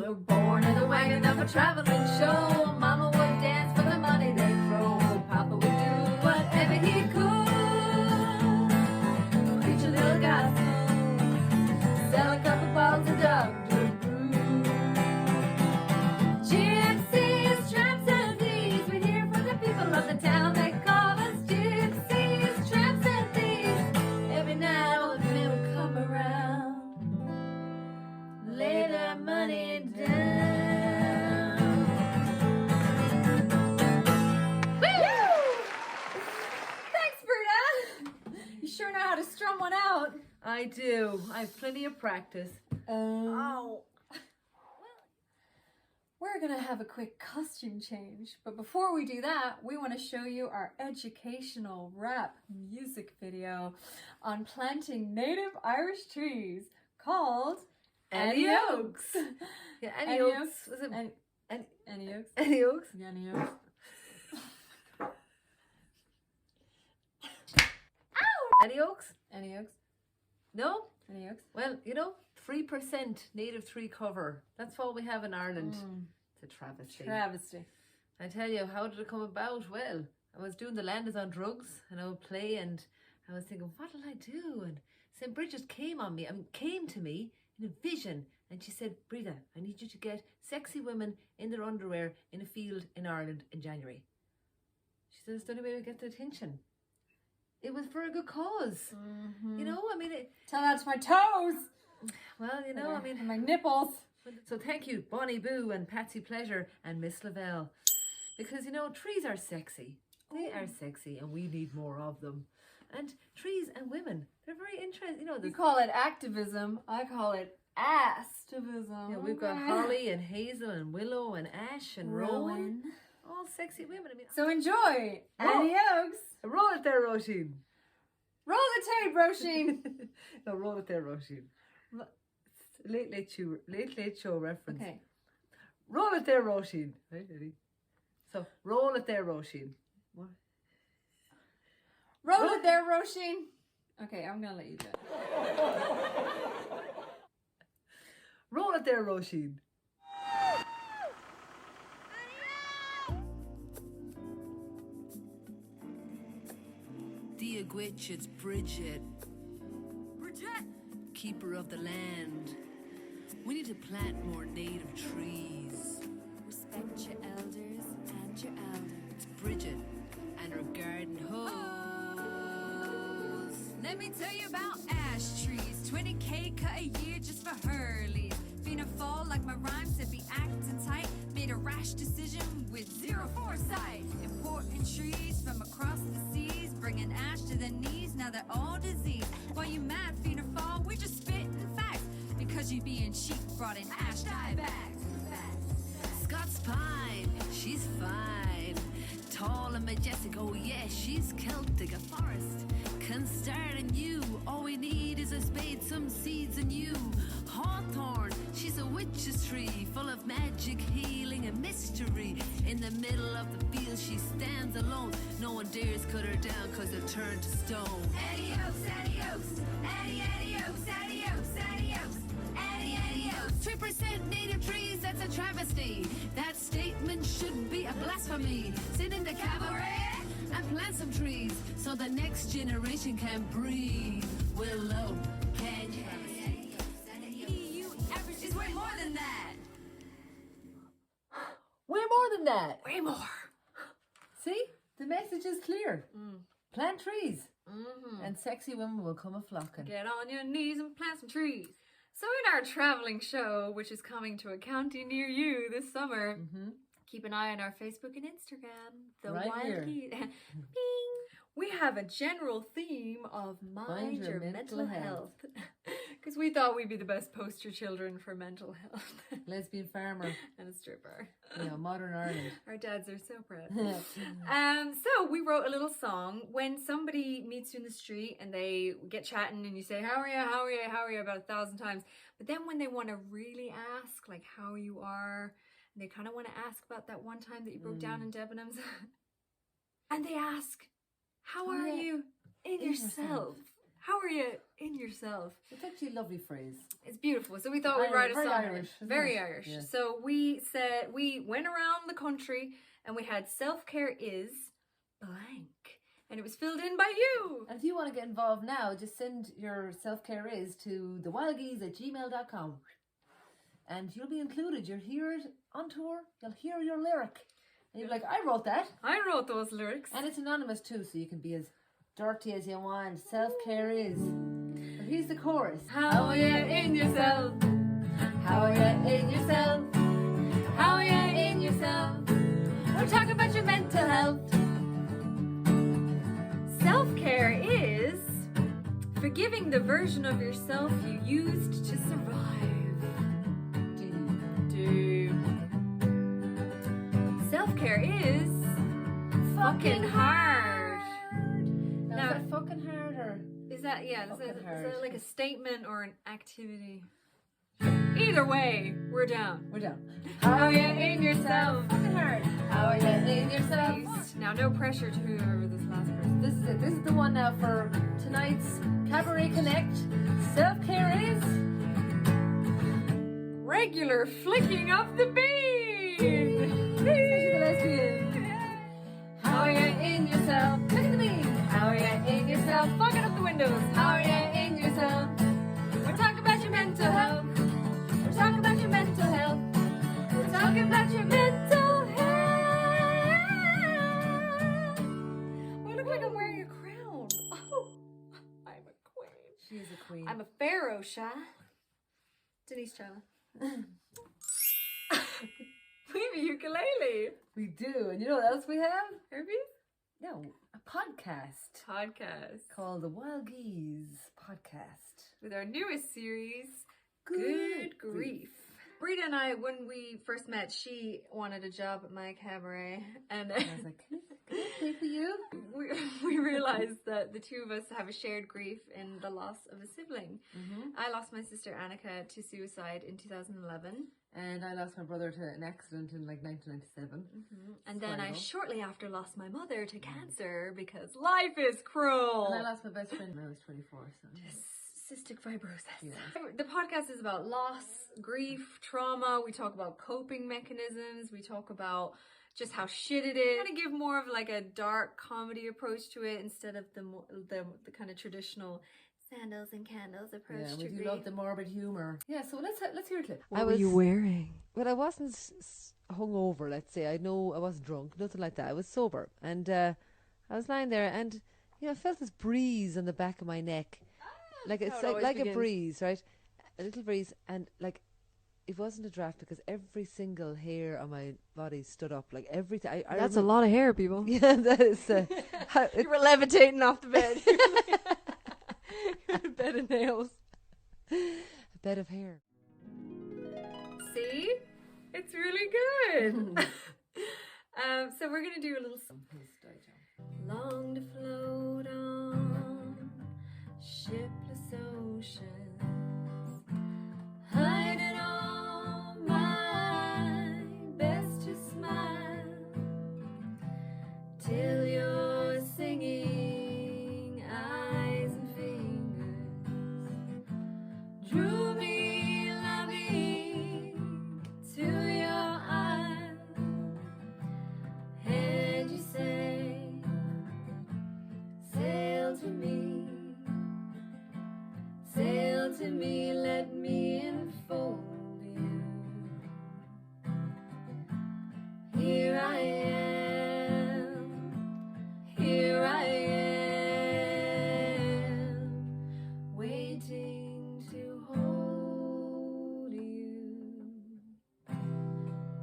We were born in the wagon of a traveling show. Mama would dance for the money they throw. Papa would do whatever he could. Preach a little gospel. Sell a couple bottles of Dr. Brew. Gypsies, tramps and thieves. We hear from the people of the town. They call us gypsies, tramps and thieves. Every night all the men would come around. Lay their money down. Thanks, Bruna! You sure know how to strum one out. I do. I have plenty of practice. Ow. We're gonna have a quick costume change, but before we do that, we want to show you our educational rap music video on planting native Irish trees called Annie Oaks. Yeah, Annie Oaks. Was it Annie Oaks? Annie Oaks? Annie Oaks. Annie Oaks? Annie Oaks. No? Annie Oaks. Well, 3% native tree cover. That's all we have in Ireland. It's a travesty. Travesty. I tell you, how did it come about? Well, I was doing The Land is on Drugs, and I would play, and I was thinking, what'll I do? And St. Bridget came to me in a vision, and she said, Brita, I need you to get sexy women in their underwear in a field in Ireland in January. She said, it's the only way we get their attention. It was for a good cause. Tell that to my toes! Well, And my nipples. So thank you, Bonnie Boo and Patsy Pleasure and Miss Lavelle. Because, trees are sexy. They are sexy and we need more of them. And trees and women, they're very interesting. You call it activism. I call it astivism. Yeah, we've got holly and hazel and willow and ash and rowan. All sexy women. So enjoy. Annie Oaks. Roll it there, Roisin. Roll the tape, Roisin. No, roll it there, Roisin. Late show reference. Okay. Roll it there, Roisin. Right, ready? So, roll it there, Roisin. What? Roll it there, Roisin. Okay, I'm going to let you do it. Roll it there, Roisin. Dear Gwitch, it's Bridget. Bridget! Keeper of the land. We need to plant more native trees. Respect your elders and your elders. It's Bridget and her garden hose. Let me tell you about ash trees. 20K cut a year just for her leaves. Finna fall like my rhymes to be acting tight. Made a rash decision with zero foresight. Importing trees from across the seas, bringing ash to the knees. Now they're all diseased. Why you mad, finna fall? We're just spitting facts. Because you being cheap, brought in ash dye bags. Scots pine, she's fine. Tall and majestic, oh yeah, she's Celtic, a forest can start anew. All we need is a spade, some seeds and you. Hawthorn, she's a witch's tree, full of magic, healing and mystery. In the middle of the field she stands alone. No one dares cut her down cause they're turned to stone. Adios, adios, adios, adios, adios, adios. 3% native trees, that's a travesty. That statement should be a blasphemy. Sit in the cabaret and plant some trees so the next generation can breathe. Willow, can you? EU average is way more than that. Way more than that. Way more. See? The message is clear. Plant trees. And sexy women will come a-flocking. Get on your knees and plant some trees. So in our traveling show, which is coming to a county near you this summer, keep an eye on our Facebook and Instagram. The Right Wild here. Geeze. Bing! We have a general theme of mind your mental health. Because we thought we'd be the best poster children for mental health. Lesbian farmer. And a stripper. Yeah, modern Ireland. Our dads are so proud. So we wrote a little song. When somebody meets you in the street and they get chatting and you say, how are you, how are you, how are you, about 1,000 times. But then when they want to really ask, like, how you are, and they kind of want to ask about that one time that you broke down in Debenhams. And they ask, how are you in yourself? How are you in yourself? It's actually a lovely phrase. It's beautiful. So we thought we'd write a very song. Irish, Very Irish. Yeah. So we said, we went around the country and we had self-care is blank. And it was filled in by you. And if you want to get involved now, just send your self-care is to thewildgeese@gmail.com. And you'll be included. You'll hear it on tour. You'll hear your lyric. And you'll be like, I wrote that. I wrote those lyrics. And it's anonymous too, so you can be as dirty as you want. Self-care is. But here's the chorus. How are you in yourself? How are you in yourself? How are you in yourself? We're talking about your mental health. Self-care is forgiving the version of yourself you used to survive. Do. Self-care is fucking hard. Now, is that fucking hard or? Is that, yeah, is Fucking that hard. like a statement or an activity? Either way, we're down. We're down. How are you in yourself? Fucking hard. How are you in yourself? Now, no pressure to whoever this last person. This is it. This is the one now for tonight's Cabaret Connect. Self-care is regular flicking of the bean. How are you in yourself? Look at the bean. How are you in yourself? Fucking up the windows. How are you in yourself? We're talking about your mental health. We're talking about your mental health. We're talking about your mental health. Oh, I look like I'm wearing a crown. Oh, I'm a queen. She is a queen. I'm a pharaoh, Sha. Denise Chala. We have a ukulele. We do. And you know what else we have? Herpes? No, a podcast. Called the Wild Geese Podcast. With our newest series, Good Grief. Brita and I, when we first met, she wanted a job at my cabaret, and I was like, can I pay for you? we realized that the two of us have a shared grief in the loss of a sibling. Mm-hmm. I lost my sister Annika to suicide in 2011. And I lost my brother to an accident in like 1997. Mm-hmm. And then I shortly after lost my mother to cancer because life is cruel. And I lost my best friend when I was 24. So. Cystic fibrosis. Yeah. The podcast is about loss, grief, trauma. We talk about coping mechanisms. We talk about just how shit it is. I want to give more of like a dark comedy approach to it instead of the kind of traditional sandals and candles approach to we do grief. love the morbid humour. Yeah, so let's hear a clip. What were you wearing? Well, I wasn't hungover, let's say. I know I wasn't drunk, nothing like that. I was sober. And I was lying there and, you know, I felt this breeze on the back of my neck. Like it's like a breeze, right? A little breeze, and like it wasn't a draft because every single hair on my body stood up, like everything. That's a lot of hair, people. Yeah, that is. You were levitating off the bed. A bed of nails. A bed of hair. See? It's really good. So we're gonna do a little long to float on shipless oceans, hiding all my best to smile till you're singing eyes and fingers drew me loving to your eyes, and you say, sail to me, let me enfold you. Here I am, waiting to hold you.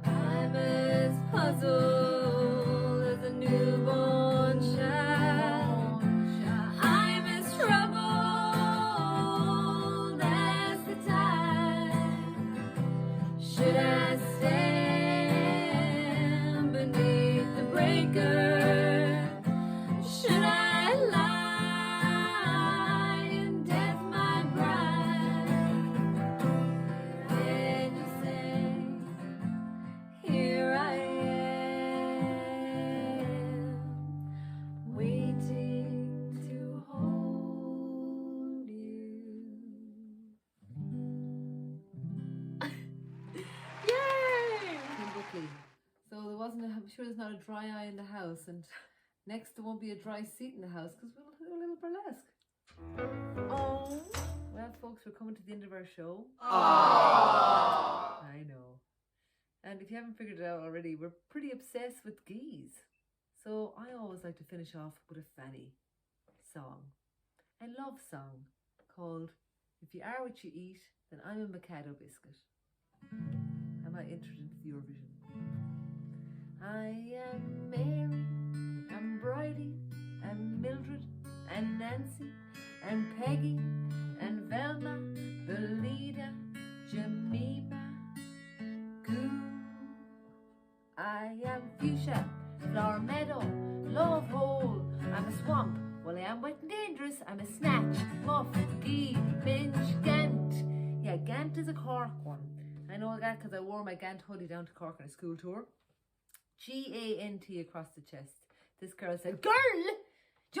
I'm as puzzled as a newborn child. I'm as troubled as sure there's not a dry eye in the house, and next there won't be a dry seat in the house because we'll do a little burlesque. Oh, well, folks, we're coming to the end of our show. I know. And if you haven't figured it out already, we're pretty obsessed with geese. So I always like to finish off with a fanny song, a love song called If You Are What You Eat, Then I'm a Mikado Biscuit. Am I entered into the Eurovision? I am Mary, and Bridie, and Mildred, and Nancy, and Peggy, and Velma, Belida, Jemima, Goo. I am Fuchsia, Flower Meadow, Love Hole. I'm a swamp. Well, I am wet and dangerous. I'm a snatch, muff, gee, binge, Gant. Yeah, Gant is a Cork one. I know that because I wore my Gant hoodie down to Cork on a school tour. G-A-N-T across the chest. This girl said, "Girl, do you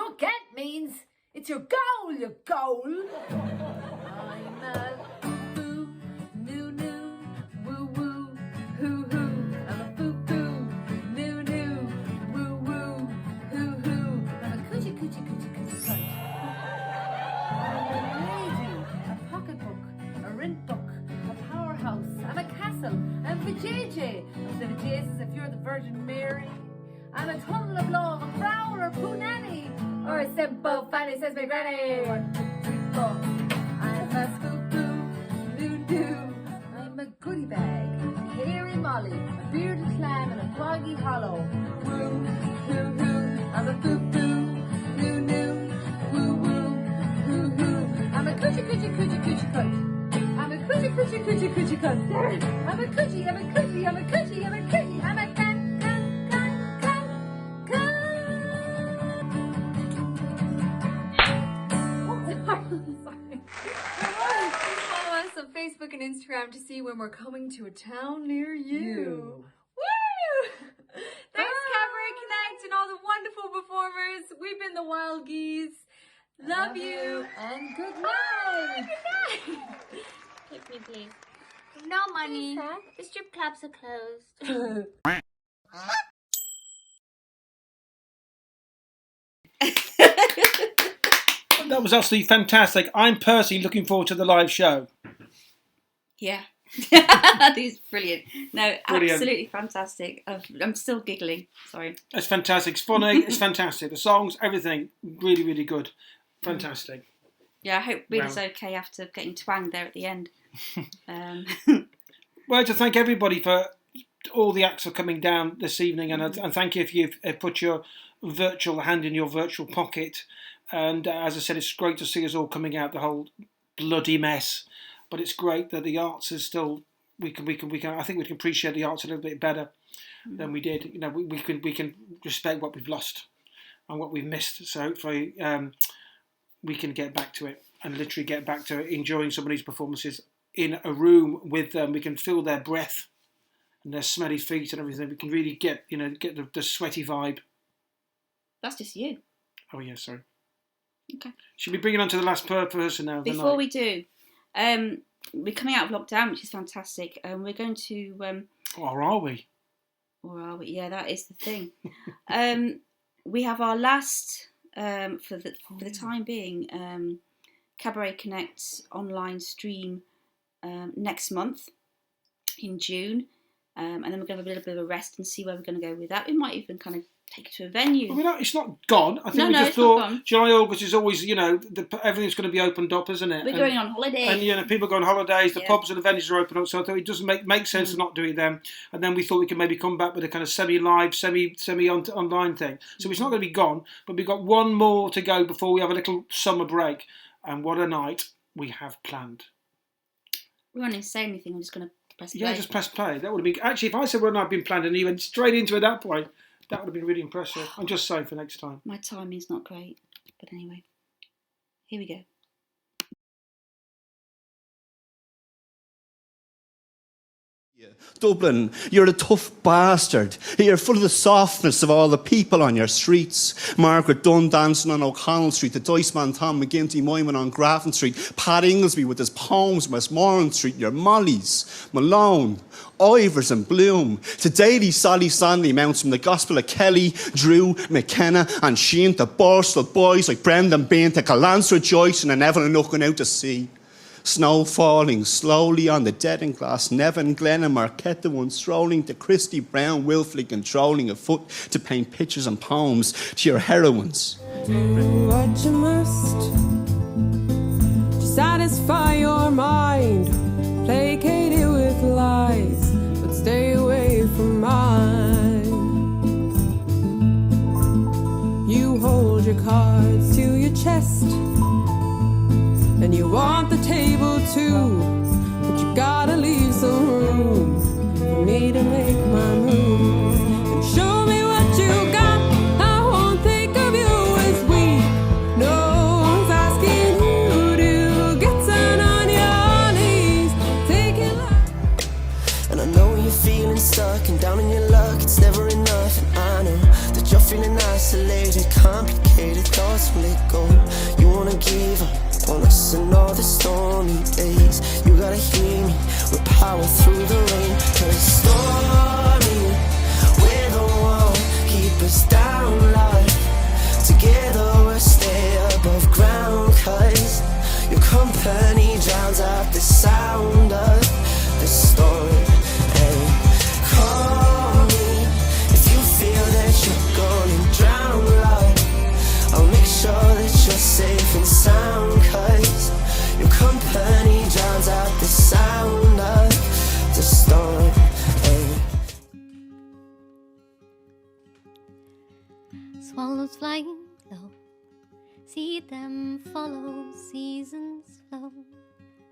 know what Gant means? It's your goal, you goal." I'm a foo-foo, noo-noo, woo-woo, hoo-hoo. I'm a foo-foo, noo-noo, woo-woo, hoo-hoo. I'm a coochie-coochie-coochie-coochie cunt. I'm a lady, a pocketbook, a rent book, a powerhouse. I'm a castle. I'm vajayjay. Instead of Jesus, if you're the Virgin Mary. I'm a tunnel of love, a prowl or poo nanny, or a simple fanny, says my granny. 1, 2, 3, 4. I'm a spoo-poo, doo-doo. I'm a goodie bag, a hairy molly, a bearded clam, and a froggy hollow. Woo, hoo-hoo. I'm a foo-foo, noo-noo, woo-woo, hoo-hoo. I'm a coochie-coochie-coochie-coochie cunt. I'm a coochie-coochie-coochie-coochie cunt. There. I'm a coochie, I'm a coochie, I'm a coochie, I'm a coochie, I'm a cunt. Follow us on Facebook and Instagram to see when we're coming to a town near you. Woo! Thanks, Cabaret Connect and all the wonderful performers. We've been the Wild Geese. Love you. And good Bye. night. Good night. Take me, please. No money. The strip clubs are closed. That was absolutely fantastic. I'm personally looking forward to the live show. Yeah. That is brilliant. No, Brilliant. absolutely fantastic. I'm still giggling. Sorry. It's fantastic. It's funny. It's fantastic. The songs, everything, really, really good. Fantastic. Yeah, I hope Rita's Wow. okay after getting twanged there at the end. Well, to thank everybody for all the acts are coming down this evening, and thank you if you've put your virtual hand in your virtual pocket. And as I said, it's great to see us all coming out the whole bloody mess. But it's great that the arts is still. We can. I think we can appreciate the arts a little bit better than we did. You know, we can respect what we've lost and what we've missed. So hopefully we can get back to it and literally get back to enjoying some of these performances in a room with them. We can feel their breath and their smelly feet and everything. We can really get the sweaty vibe. That's just you. Oh yeah, sorry. Okay. Should we bring it on to the last person now? Before we do, we're coming out of lockdown, which is fantastic. We're going to. Or are we? Or are we? Yeah, that is the thing. We have our last, for the time being, Cabaret Connect online stream next month in June, and then we're going to have a little bit of a rest and see where we're going to go with that. We might even kind of take it to a venue. I mean, it's not gone. I think No, we just it's not thought gone. July, August is always, everything's going to be opened up, isn't it? We're going on holiday. And, people go on holidays, the Yeah. pubs and the venues are open up, so I thought it doesn't make sense to not do it then. And then we thought we could maybe come back with a kind of semi-live, semi-online thing. So it's not going to be gone, but we've got one more to go before we have a little summer break. And what a night we have planned. We won't even say anything, I'm just going to press play. Yeah, just press play. That would have been... Actually, if I said what I'd been planned and you went straight into it at that point, that would have been really impressive. I'm just saying for next time. My timing's not great, but anyway, here we go. Dublin, you're a tough bastard. You're full of the softness of all the people on your streets. Margaret Dunn dancing on O'Connell Street, the Dice Man Tom McGinty miming on Grafton Street, Pat Inglesby with his poems Westmoreland Street, your Mollies, Malone, Ivers and Bloom, to Daily Sally Sandy mounts from the Gospel of Kelly, Drew, McKenna and Sheen, to Borstal boys like Brendan Bean, to Callance rejoicing and Evelyn looking out to sea. Snow falling slowly on the dead and glass, Nevin, Glenn and Marquette, the one strolling, to Christy Brown, willfully controlling a foot to paint pictures and poems to your heroines. Do what you must to satisfy your mind, placate it with lies, but stay away from mine. You hold your cards to your chest, and you want the table too, but you gotta leave some room for me to make my move. And show me what you got, I won't think of you as weak. No one's asking you to get down on your knees, take it like. And I know you're feeling stuck and down in your luck, it's never enough. And I know that you're feeling isolated, complicated thoughts will let go. You wanna give up on us and all the stormy days. You gotta hear me, we're power through the rain. 'Cause stormy weather won't keep us down, Lord. Together we'll stay above ground. 'Cause your company drowns out the sound of the storm. And call me if you feel that you're gonna drown, Lord. I'll make sure that you're safe and sound. 'Cause your company drowns out the sound of the storm. Swallows flying low, see them follow seasons flow,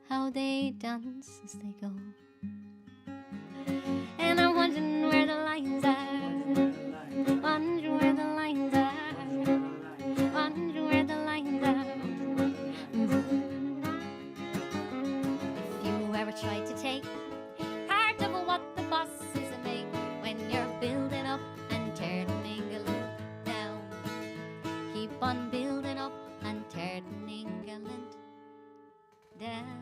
how they dance as they go. And I'm wondering where the lines are, wondering where the lines are, wondering where the lines are. If you ever try to take part of what the bosses make, when you're building up and turning England down, keep on building up and turning England down.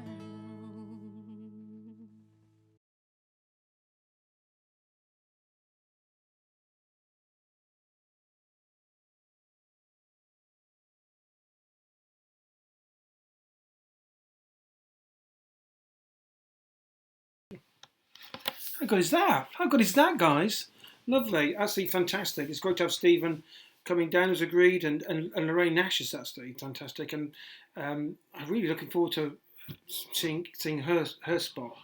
How good is that? How good is that, guys? Lovely, absolutely fantastic. It's great to have Stephen coming down as agreed, and Lorraine Nash is absolutely fantastic. And I'm really looking forward to seeing her spot,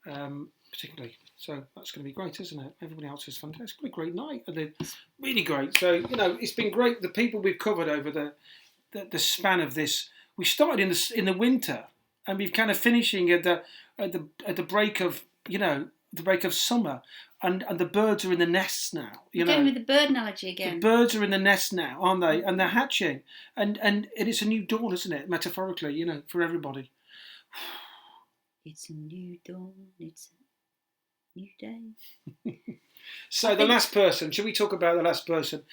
particularly. So that's going to be great, isn't it? Everybody else is fantastic. It's been a great night, and they're really great. So it's been great. The people we've covered over the span of this. We started in the winter, and we've kind of finishing at the break of the break of summer, and the birds are in the nests now. Going with the bird analogy again. The birds are in the nest now, aren't they? And they're hatching, and it's a new dawn, isn't it? Metaphorically, for everybody. It's a new dawn. It's a new day. So the last person. Should we talk about the last person?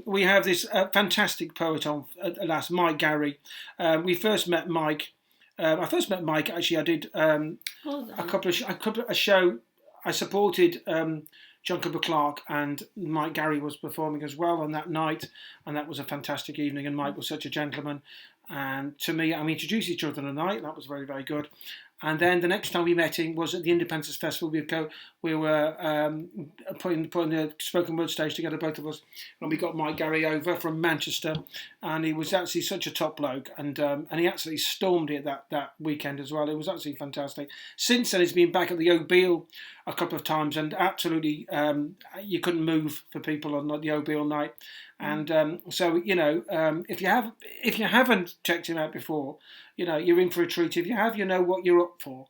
We have this fantastic poet on last, Mike Garry. We first met Mike. I first met Mike. Actually, I did a couple of show. I supported John Cooper Clarke, and Mike Garry was performing as well on that night, and that was a fantastic evening. And Mike was such a gentleman, and to me, we introduced each other on the night. That was very, very good. And then the next time we met him was at the Independence Festival. We were putting the spoken word stage together, both of us, and we got Mike Garry over from Manchester, and he was actually such a top bloke, and he actually stormed it that weekend as well. It was absolutely fantastic. Since then, he's been back at the O'Beal a couple of times, and absolutely you couldn't move for people on the O'Beal night. And so if you haven't checked him out before, you're in for a treat. If you have, you know what you're up for.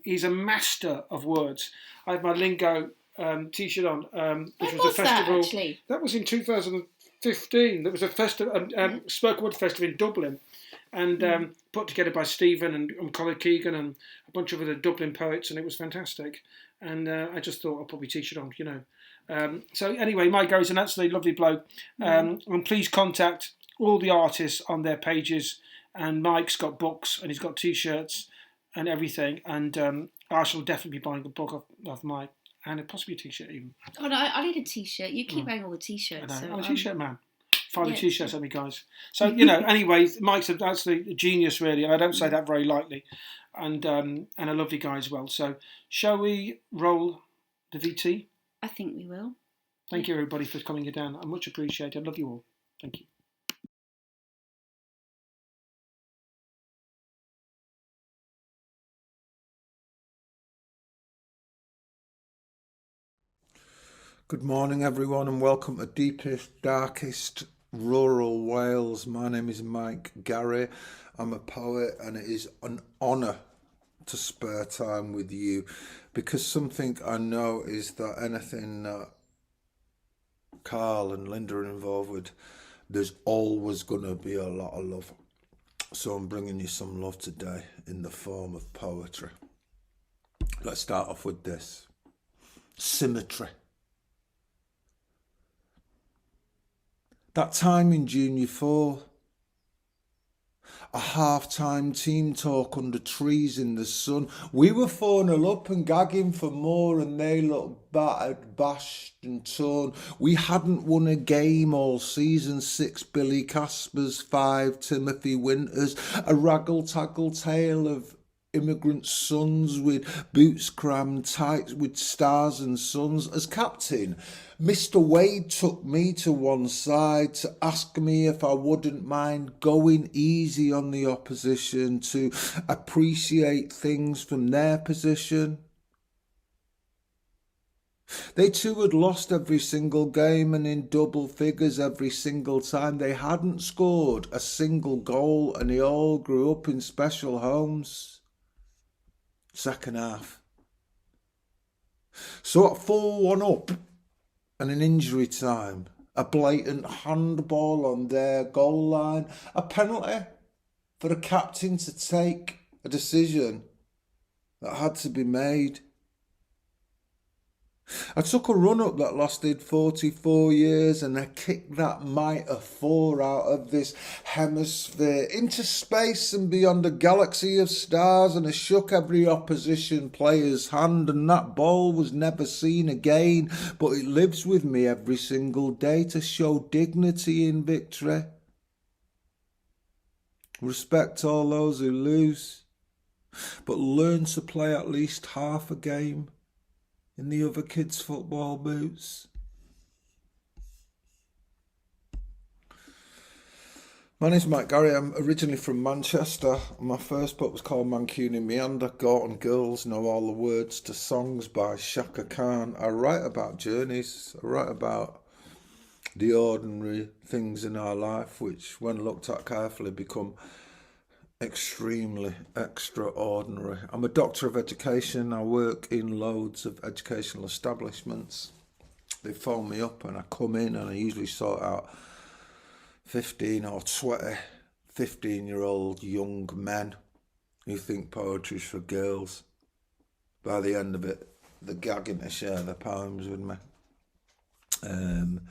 He's a master of words. I have my Lingo T-shirt on, which was a festival. That was in 2015. There was a festival, spoken word festival in Dublin, and put together by Stephen and Colin Keegan and a bunch of other Dublin poets, and it was fantastic. And I just thought I'll probably teach it on, you know. So anyway, Mike Garry's an absolutely lovely bloke, and please contact all the artists on their pages. And Mike's got books and he's got T-shirts and everything. And I shall definitely be buying a book of Mike and possibly a T-shirt even. Oh no, I need a T-shirt. You keep wearing all the T-shirts. I'm a T-shirt man. Find the T-shirts on me, guys. So, you know, anyway, Mike's an absolute genius, really, and I don't say that very lightly. And a lovely guy as well. So, shall we roll the VT? I think we will. Thank you, everybody, for coming down. I much appreciate it. I love you all. Thank you. Good morning, everyone, and welcome to deepest, darkest rural Wales. My name is Mike Garry. I'm a poet, and it is an honour to spare time with you, because something I know is that anything Carl and Linda are involved with, there's always going to be a lot of love. So I'm bringing you some love today in the form of poetry. Let's start off with this. Symmetry. That time in Junior 4, a half-time team talk under trees in the sun. We were 4-0 up and gagging for more, and they looked battered, bashed and torn. We hadn't won a game all season. 6 Billy Caspers, 5 Timothy Winters, a raggle-taggle tale of immigrant sons with boots crammed tight with stars and suns. As captain, Mr. Wade took me to one side to ask me if I wouldn't mind going easy on the opposition, to appreciate things from their position. They too had lost every single game and in double figures every single time. They hadn't scored a single goal, and they all grew up in special homes. Second half. So at 4-1 up and in injury time, a blatant handball on their goal line, a penalty for the captain to take a decision that had to be made. I took a run-up that lasted 44 years, and I kicked that mitre 4 out of this hemisphere into space and beyond a galaxy of stars, and I shook every opposition player's hand, and that ball was never seen again, but it lives with me every single day to show dignity in victory. Respect all those who lose, but learn to play at least half a game in the other kids' football boots. My name's Mike Garry. I'm originally from Manchester. My first book was called Mancunian Meander. Gorton Girls Know All the Words to Songs by Shaka Khan. I write about journeys. I write about the ordinary things in our life, which, when looked at carefully, become extremely extraordinary. I'm a doctor of education. I work in loads of educational establishments. They phone me up and I come in, and I usually sort out 15 or 20 15-year-old young men who think poetry's for girls. By the end of it, they're gagging to share their poems with me. I'm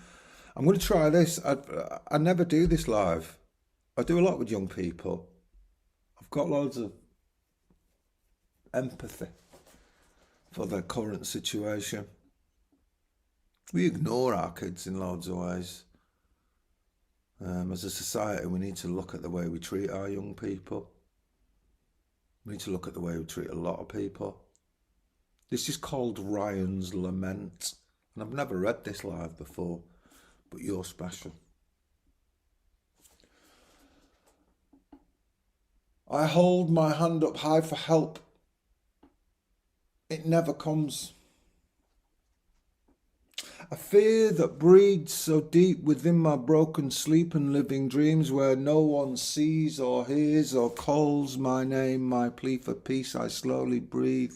going to try this. I never do this live. I do a lot with young people. I've got loads of empathy for their current situation. We ignore our kids in loads of ways. As a society, we need to look at the way we treat our young people. We need to look at the way we treat a lot of people. This is called Ryan's Lament, and I've never read this live before, but you're special. I hold my hand up high for help. It never comes. A fear that breeds so deep within my broken sleep and living dreams, where no one sees or hears or calls my name, my plea for peace I slowly breathe.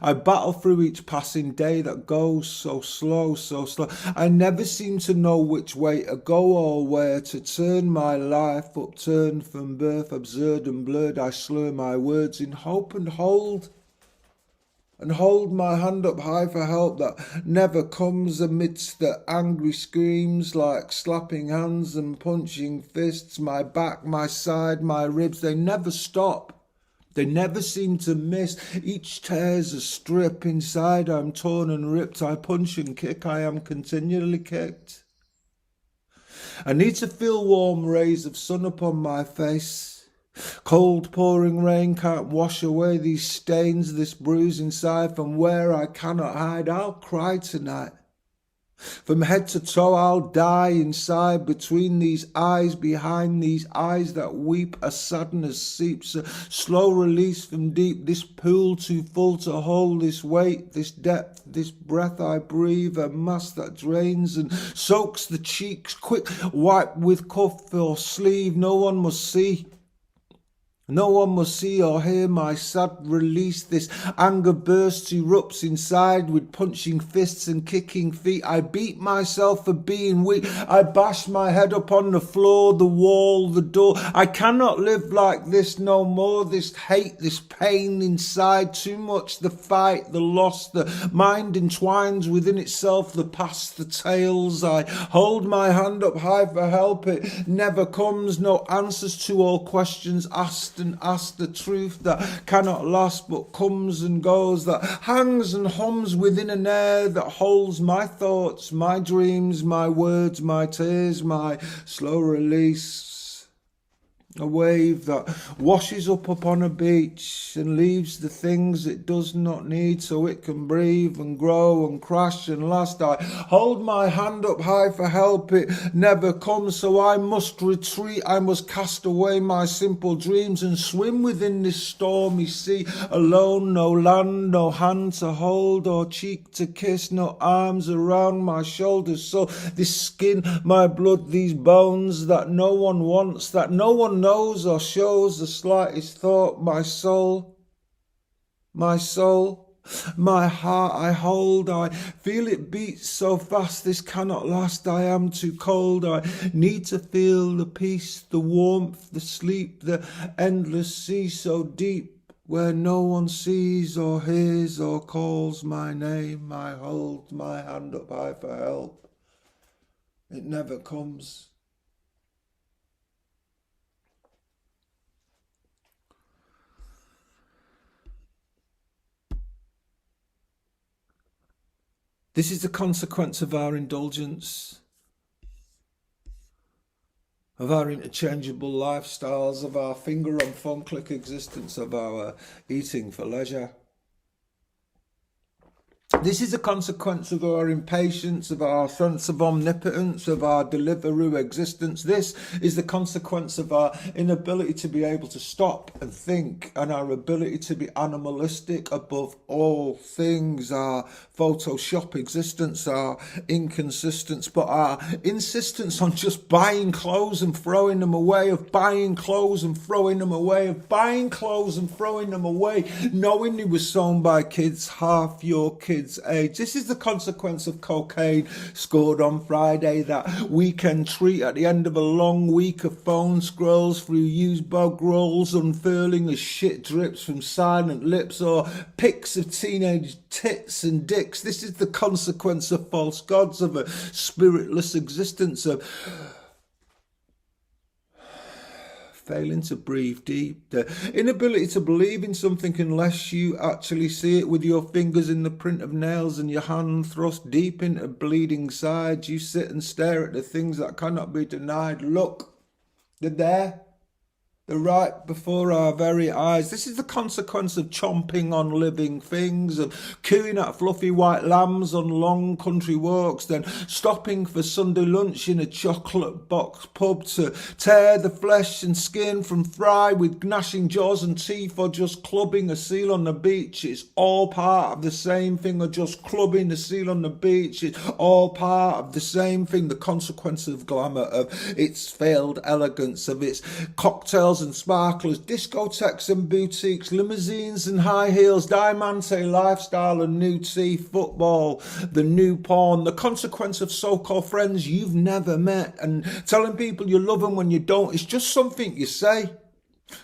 I battle through each passing day that goes so slow, so slow. I never seem to know which way to go or where to turn. My life upturned from birth, absurd and blurred. I slur my words in hope and hold my hand up high for help that never comes amidst the angry screams like slapping hands and punching fists. My back, my side, my ribs, they never stop. They never seem to miss. Each tears a strip. Inside I'm torn and ripped. I punch and kick. I am continually kicked. I need to feel warm rays of sun upon my face. Cold pouring rain can't wash away these stains, this bruise inside. From where I cannot hide, I'll cry tonight. From head to toe I'll die inside, between these eyes, behind these eyes that weep. A sadness seeps, a slow release from deep, this pool too full to hold this weight, this depth, this breath I breathe, a mass that drains and soaks the cheeks. Quick wipe with cuff or sleeve, no one must see. No one must see or hear my sad release. This anger bursts, erupts inside with punching fists and kicking feet. I beat myself for being weak. I bash my head upon the floor, the wall, the door. I cannot live like this no more. This hate, this pain inside. Too much, the fight, the loss, the mind entwines within itself, the past, the tales. I hold my hand up high for help. It never comes. No answers to all questions asked and ask, the truth that cannot last but comes and goes, that hangs and hums within an air that holds my thoughts, my dreams, my words, my tears, my slow release. A wave that washes up upon a beach and leaves the things it does not need so it can breathe and grow and crash and last. I hold my hand up high for help, it never comes, so I must retreat. I must cast away my simple dreams and swim within this stormy sea. Alone, no land, no hand to hold or cheek to kiss, no arms around my shoulders. So this skin, my blood, these bones that no one wants, that no one knows or shows the slightest thought. My soul, my heart I hold, I feel it beat so fast, this cannot last, I am too cold, I need to feel the peace, the warmth, the sleep, the endless sea so deep, where no one sees or hears or calls my name. I hold my hand up high for help, it never comes. This is the consequence of our indulgence, of our interchangeable lifestyles, of our finger-on-phone-click existence, of our eating for leisure. This is a consequence of our impatience, of our sense of omnipotence, of our Deliveroo existence. This is the consequence of our inability to be able to stop and think, and our ability to be animalistic above all things, our Photoshop existence, our inconsistence, but our insistence on just buying clothes and throwing them away, of buying clothes and throwing them away, of buying clothes and throwing them away, knowing they were sewn by kids half your kids' age. This is the consequence of cocaine scored on Friday, that weekend treat at the end of a long week of phone scrolls through used bog rolls, unfurling as shit drips from silent lips, or pics of teenage tits and dicks. This is the consequence of false gods, of a spiritless existence, of failing to breathe deep, the inability to believe in something unless you actually see it with your fingers in the print of nails and your hand thrust deep into bleeding sides. You sit and stare at the things that cannot be denied. Look, they're there. They're right before our very eyes. This is the consequence of chomping on living things, of cooing at fluffy white lambs on long country walks, then stopping for Sunday lunch in a chocolate box pub to tear the flesh and skin from fry with gnashing jaws and teeth, or just clubbing a seal on the beach. It's all part of the same thing, or just clubbing a seal on the beach. It's all part of the same thing. The consequence of glamour, of its failed elegance, of its cocktails stores and sparklers, discotheques and boutiques, limousines and high heels, diamante lifestyle and new tea, football, the new porn, the consequence of so-called friends you've never met, and telling people you love them when you don't. It's just something you say.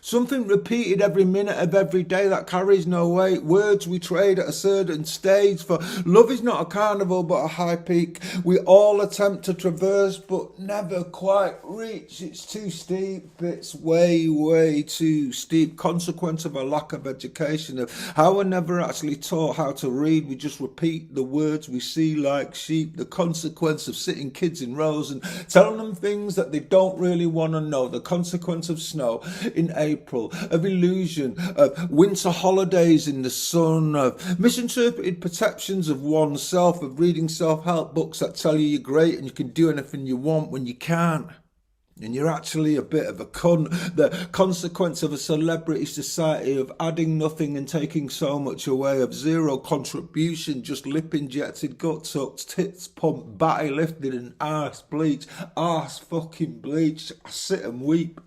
Something repeated every minute of every day that carries no weight. Words we trade at a certain stage, for love is not a carnival but a high peak we all attempt to traverse but never quite reach. It's too steep, it's way, way too steep. Consequence of a lack of education, of how we're never actually taught how to read. We just repeat the words we see like sheep. The consequence of sitting kids in rows and telling them things that they don't really want to know. The consequence of snow in April, of illusion, of winter holidays in the sun, of misinterpreted perceptions of oneself, of reading self-help books that tell you you're great and you can do anything you want when you can't. And you're actually a bit of a cunt. The consequence of a celebrity society, of adding nothing and taking so much away, of zero contribution, just lip injected, gut tucked, tits pumped, batty lifted and arse bleach. Arse fucking bleach. I sit and weep.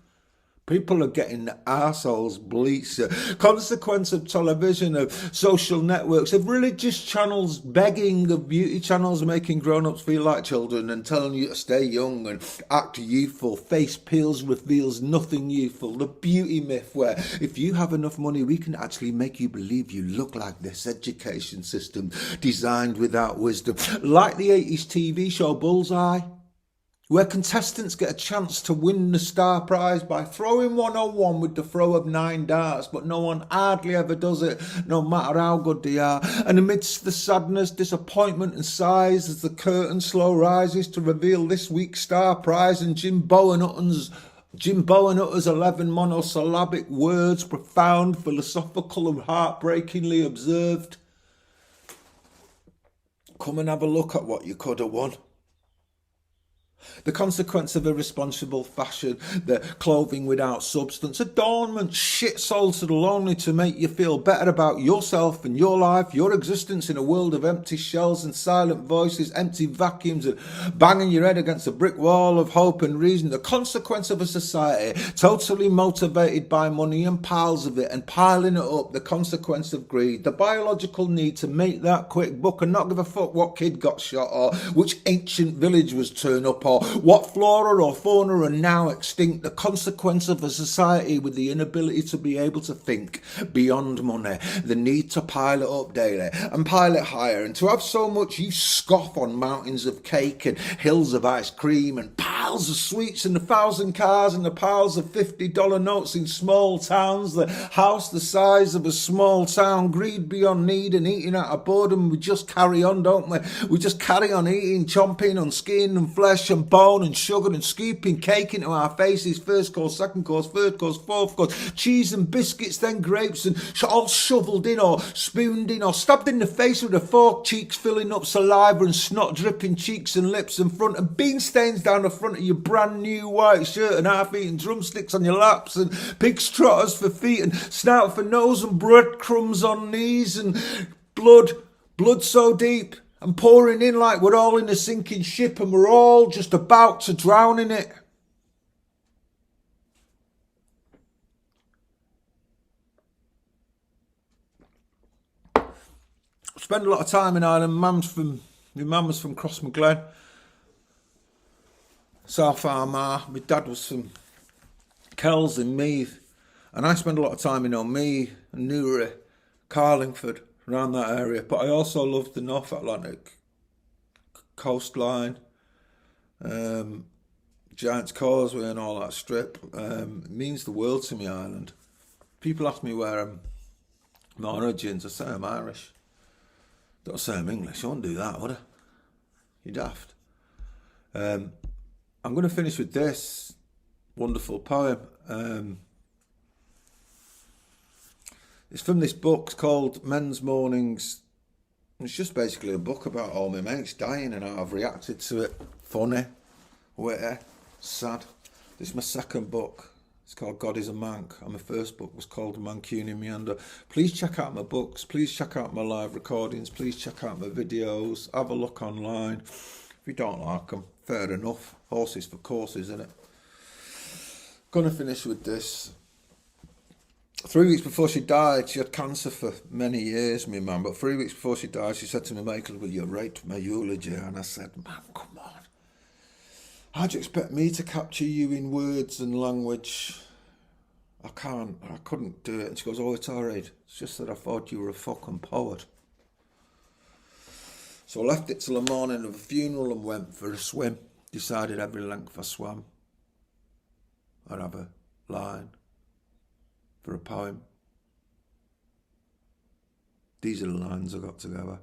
People are getting their arseholes bleached. Consequence of television, of social networks, of religious channels begging, of beauty channels making grown-ups feel like children and telling you to stay young and act youthful. Face peels reveals nothing youthful. The beauty myth where if you have enough money we can actually make you believe you look like this. Education system designed without wisdom. Like the 80s TV show Bullseye, where contestants get a chance to win the star prize by throwing 101 with the throw of 9 darts, but no one hardly ever does it, no matter how good they are. And amidst the sadness, disappointment and sighs, as the curtain slow rises to reveal this week's star prize and Jim Bowenutter's 11 monosyllabic words, profound, philosophical and heartbreakingly observed. Come and have a look at what you could have won. The consequence of irresponsible fashion, the clothing without substance, adornment, shit sold to the lonely to make you feel better about yourself and your life, your existence in a world of empty shells and silent voices, empty vacuums and banging your head against a brick wall of hope and reason. The consequence of a society totally motivated by money and piles of it and piling it up. The consequence of greed, the biological need to make that quick buck and not give a fuck what kid got shot or which ancient village was turned up or what flora or fauna are now extinct. The consequence of a society with the inability to be able to think beyond money, the need to pile it up daily and pile it higher, and to have so much you scoff on mountains of cake and hills of ice cream and piles of sweets and 1,000 cars and the piles of $50 notes in small towns, the house the size of a small town, greed beyond need and eating out of boredom. We just carry on, don't we? We just carry on eating, chomping on skin and flesh and bone and sugar and scooping cake into our faces. First course, second course, third course, fourth course, cheese and biscuits, then grapes, and all shoveled in or spooned in or stabbed in the face with a fork, cheeks filling up saliva and snot dripping cheeks and lips and front, and bean stains down the front of your brand new white shirt, and half-eaten drumsticks on your laps, and pig's trotters for feet and snout for nose, and breadcrumbs on knees, and blood so deep and pouring in like we're all in a sinking ship and we're all just about to drown in it. Spend a lot of time in Ireland. My mum was from Crossmaglen, South Armagh. My dad was from Kells in Meath. And I spent a lot of time in O'Meath, Newry, Carlingford, around that area. But I also loved the North Atlantic coastline, Giant's Causeway and all that strip. It means the world to me, Ireland. People ask me where my origins. I say I'm Irish. Don't say I'm English. I wouldn't do that, would I? You're daft. I'm going to finish with this wonderful poem. It's from this book called Men's Mornings. It's just basically a book about all my mates dying and how I've reacted to it. Funny, witty, sad. This is my second book. It's called God is a Mank. And my first book was called Mancunian Meander. Please check out my books. Please check out my live recordings. Please check out my videos. Have a look online. If you don't like them, fair enough. Horses for courses, innit? Gonna finish with this. 3 weeks before she died, she had cancer for many years, my mum, but 3 weeks before she died, she said to me, Michael, will you write my eulogy? And I said, Mum, come on. How'd you expect me to capture you in words and language? I couldn't do it. And she goes, oh, it's all right. It's just that I thought you were a fucking poet. So I left it till the morning of the funeral and went for a swim. Decided every length I swam, I'd have a line for a poem. These are the lines I got together.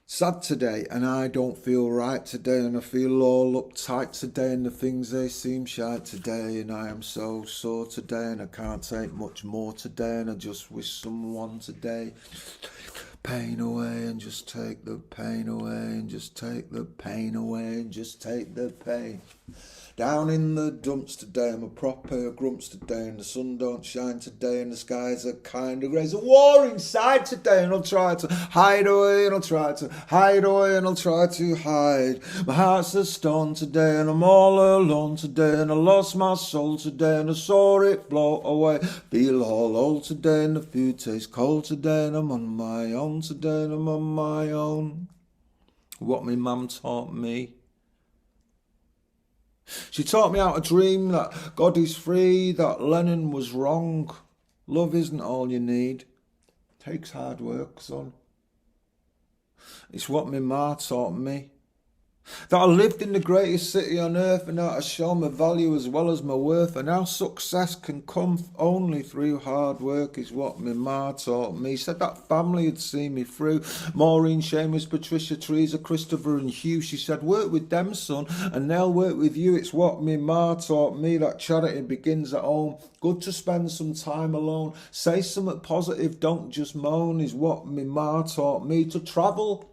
Sad today, and I don't feel right today, and I feel all uptight today, and the things they seem shite today, and I am so sore today, and I can't take much more today, and I just wish someone today pain away, and just take the pain away, and just take the pain away, and just take the pain. Down in the dumps today, I'm a proper grumps today, and the sun don't shine today, and the skies are kind of grey. There's a war inside today, and I'll try to hide away, and I'll try to hide away, and I'll try to hide. My heart's a stone today, and I'm all alone today, and I lost my soul today, and I saw it blow away. Feel all old today, and the food tastes cold today, and I'm on my own today, and I'm on my own. What my mum taught me. She taught me how to dream, that God is free, that Lenin was wrong. Love isn't all you need. Takes hard work, son. It's what my ma taught me. That I lived in the greatest city on earth, and that I show my value as well as my worth, and how success can come only through hard work is what my ma taught me. Said that family had seen me through. Maureen, Seamus, Patricia, Teresa, Christopher and Hugh. She said, work with them, son, and they'll work with you. It's what my ma taught me, that charity begins at home. Good to spend some time alone. Say something positive, don't just moan, is what my ma taught me. To travel,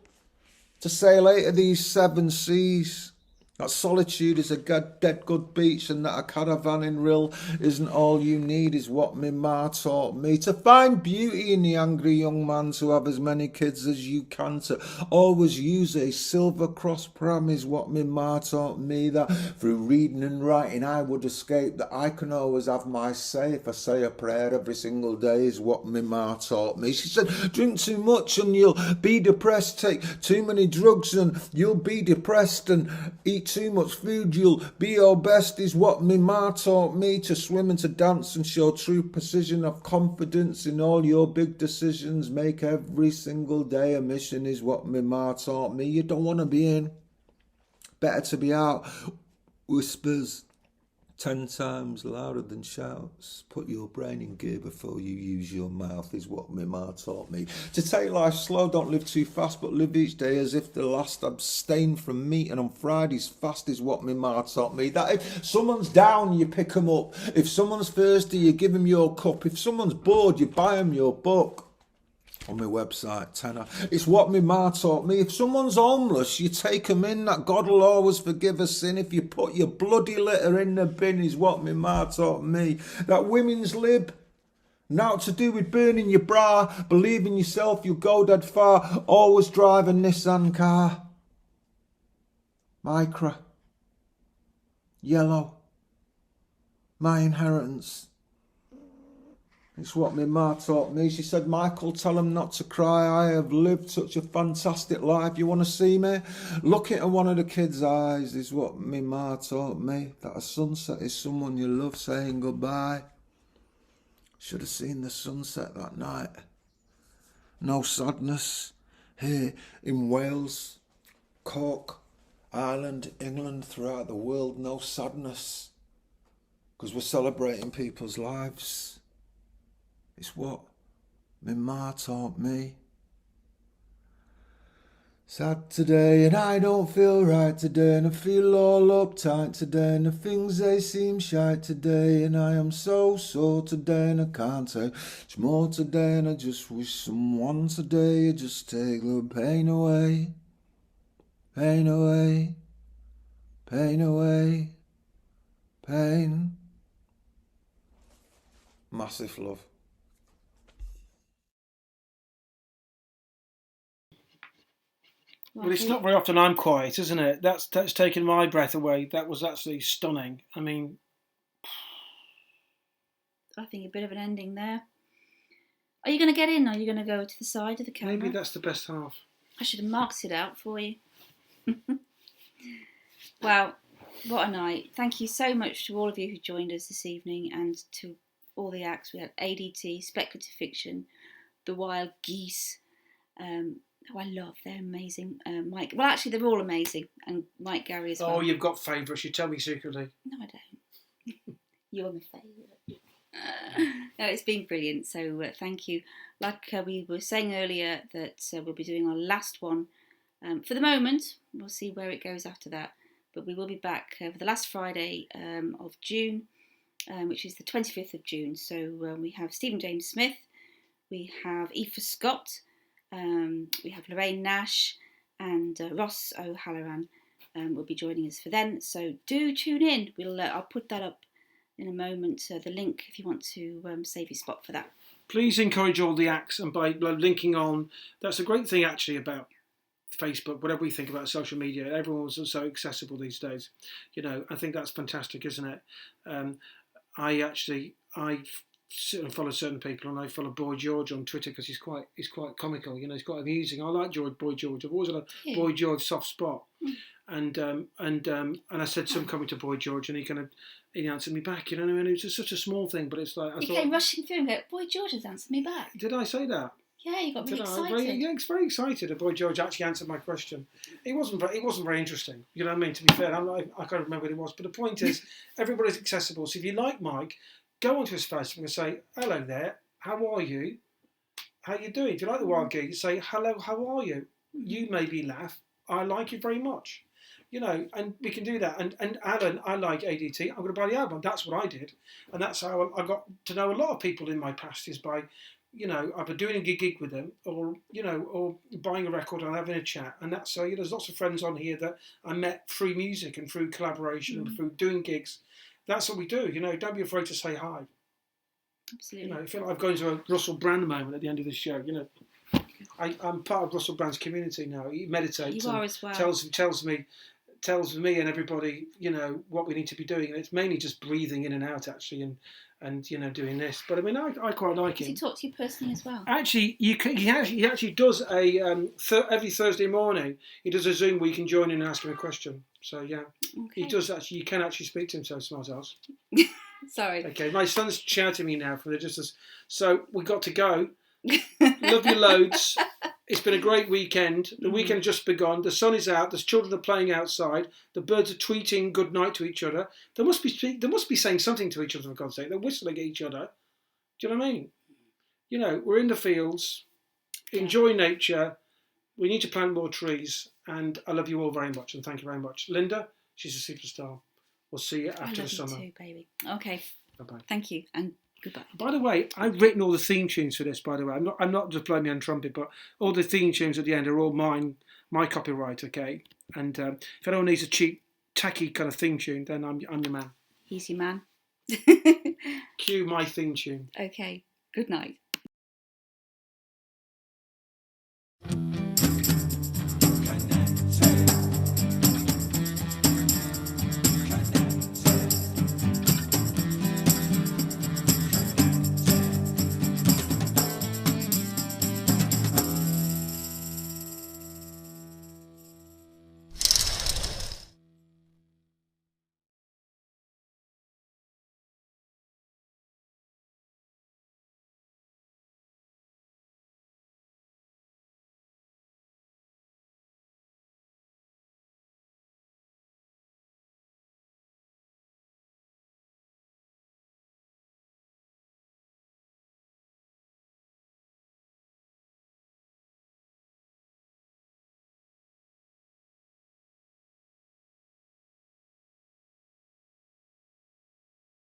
to sail out of these 7 seas. That solitude is a dead good beach, and that a caravan in Rill isn't all you need, is what my ma taught me. To find beauty in the angry young man, to have as many kids as you can, to always use a silver cross pram is what my ma taught me. That through reading and writing I would escape, that I can always have my say if I say a prayer every single day, is what my ma taught me. She said, drink too much and you'll be depressed, take too many drugs and you'll be depressed, and eat too much food, you'll be your best, is what my ma taught me. To swim and to dance and show true precision, have confidence in all your big decisions, make every single day a mission, is what my ma taught me. You don't want to be in, better to be out. Whispers 10 times louder than shouts. Put your brain in gear before you use your mouth, is what my ma taught me. To take life slow, don't live too fast, but live each day as if the last. Abstain from meat and on Fridays fast, is what my ma taught me. That if someone's down, you pick them up. If someone's thirsty, you give them your cup. If someone's bored, you buy them your book. On my website, tenner. It's what my ma taught me. If someone's homeless, you take them in, that God will always forgive a sin. If you put your bloody litter in the bin, is what my ma taught me. That women's lib, now to do with burning your bra. Believe in yourself, you'll go dead far. Always drive a Nissan car. Micra. Yellow. My inheritance. It's what my ma taught me. She said, Michael, tell them not to cry. I have lived such a fantastic life. You want to see me? Look into one of the kids' eyes, is what my ma taught me. That a sunset is someone you love saying goodbye. Should have seen the sunset that night. No sadness here in Wales, Cork, Ireland, England, throughout the world. No sadness, because we're celebrating people's lives. It's what my ma taught me. Sad today and I don't feel right today, and I feel all uptight today, and the things they seem shite today, and I am so sore today, and I can't take much more today, and I just wish someone today would just take the pain away. Pain away. Pain away. Pain. Massive love. Well, it's not very often I'm quiet, isn't it? That's taken my breath away. That was absolutely stunning. I mean, I think a bit of an ending there. Are you going to get in? Or are you going to go to the side of the camera? Maybe that's the best half. I should have marked it out for you. Wow, what a night. Thank you so much to all of you who joined us this evening and to all the acts. We had ADT, Speculativ Fiktion, the Wild Geese, who I love. They're amazing. Mike, well, actually, they're all amazing. And Mike Garry as well. Oh, you've got favourites. You tell me secretly. No, I don't. You're my favourite. No, it's been brilliant. So thank you. Like we were saying earlier, that we'll be doing our last one for the moment. We'll see where it goes after that. But we will be back for the last Friday of June, which is the 25th of June. So we have Stephen James Smith, we have Aoife Scott, we have Lorraine Nash, and Ross O'Halloran will be joining us for then. So do tune in. I'll put that up in a moment, the link, if you want to save your spot for that. Please encourage all the acts, and by linking on, that's a great thing actually about Facebook, whatever we think about social media, everyone's so accessible these days. You know, I think that's fantastic, isn't it? I follow certain people, and I follow Boy George on Twitter because he's quite comical. You know, he's quite amusing. I like Boy George. I've always had a Boy George soft spot. And I said some comment to Boy George, and he answered me back. You know what I mean? It was just such a small thing, but it's like You came rushing through and go, Boy George has answered me back. Did I say that? Yeah, you got really excited. He's very excited. And Boy George actually answered my question. It wasn't very interesting. You know what I mean? To be fair, I can't remember what it was. But the point is, everybody's accessible. So if you like Mike, go onto his Facebook and say, hello there, how are you? How you doing? If you like the Wild Geese, say, hello, how are you? You made me laugh. I like you very much. You know, and we can do that. And Alan, I like ADT. I'm going to buy the album. That's what I did. And that's how I got to know a lot of people in my past, is by, you know, either doing a gig with them, or, you know, or buying a record and having a chat. And that's so, you know, there's lots of friends on here that I met through music and through collaboration and through doing gigs. That's what we do. You know, don't be afraid to say hi. Absolutely. You know, I feel like I'm going to a Russell Brand moment at the end of the show. You know, I'm part of Russell Brand's community now. He meditates. You are as well. Tells me and everybody, you know, what we need to be doing, and it's mainly just breathing in and out, actually, and you know, doing this. But I mean, I quite like it. Does he talk to you personally as well? Actually, he actually does a every Thursday morning. He does a Zoom where you can join in and ask him a question. So yeah, He does actually. You can actually speak to him. So smart ass. Sorry. Okay, my son's shouting me now for the distance. So we got to go. Love you loads. It's been a great weekend. The weekend just begun. The sun is out. The children are playing outside. The birds are tweeting good night to each other. They must be saying something to each other, for God's sake. They're whistling at each other. Do you know what I mean? You know, we're in the fields. Enjoy nature. We need to plant more trees. And I love you all very much. And thank you very much. Linda, she's a superstar. We'll see you after the summer. I love you too, baby. Okay. Bye-bye. Thank you, and goodbye. By the way, I've written all the theme tunes for this, by the way. I'm not just playing my own trumpet, but all the theme tunes at the end are all mine, my copyright, okay? And if anyone needs a cheap, tacky kind of theme tune, then I'm your man. He's your man. Cue my theme tune. Okay, good night.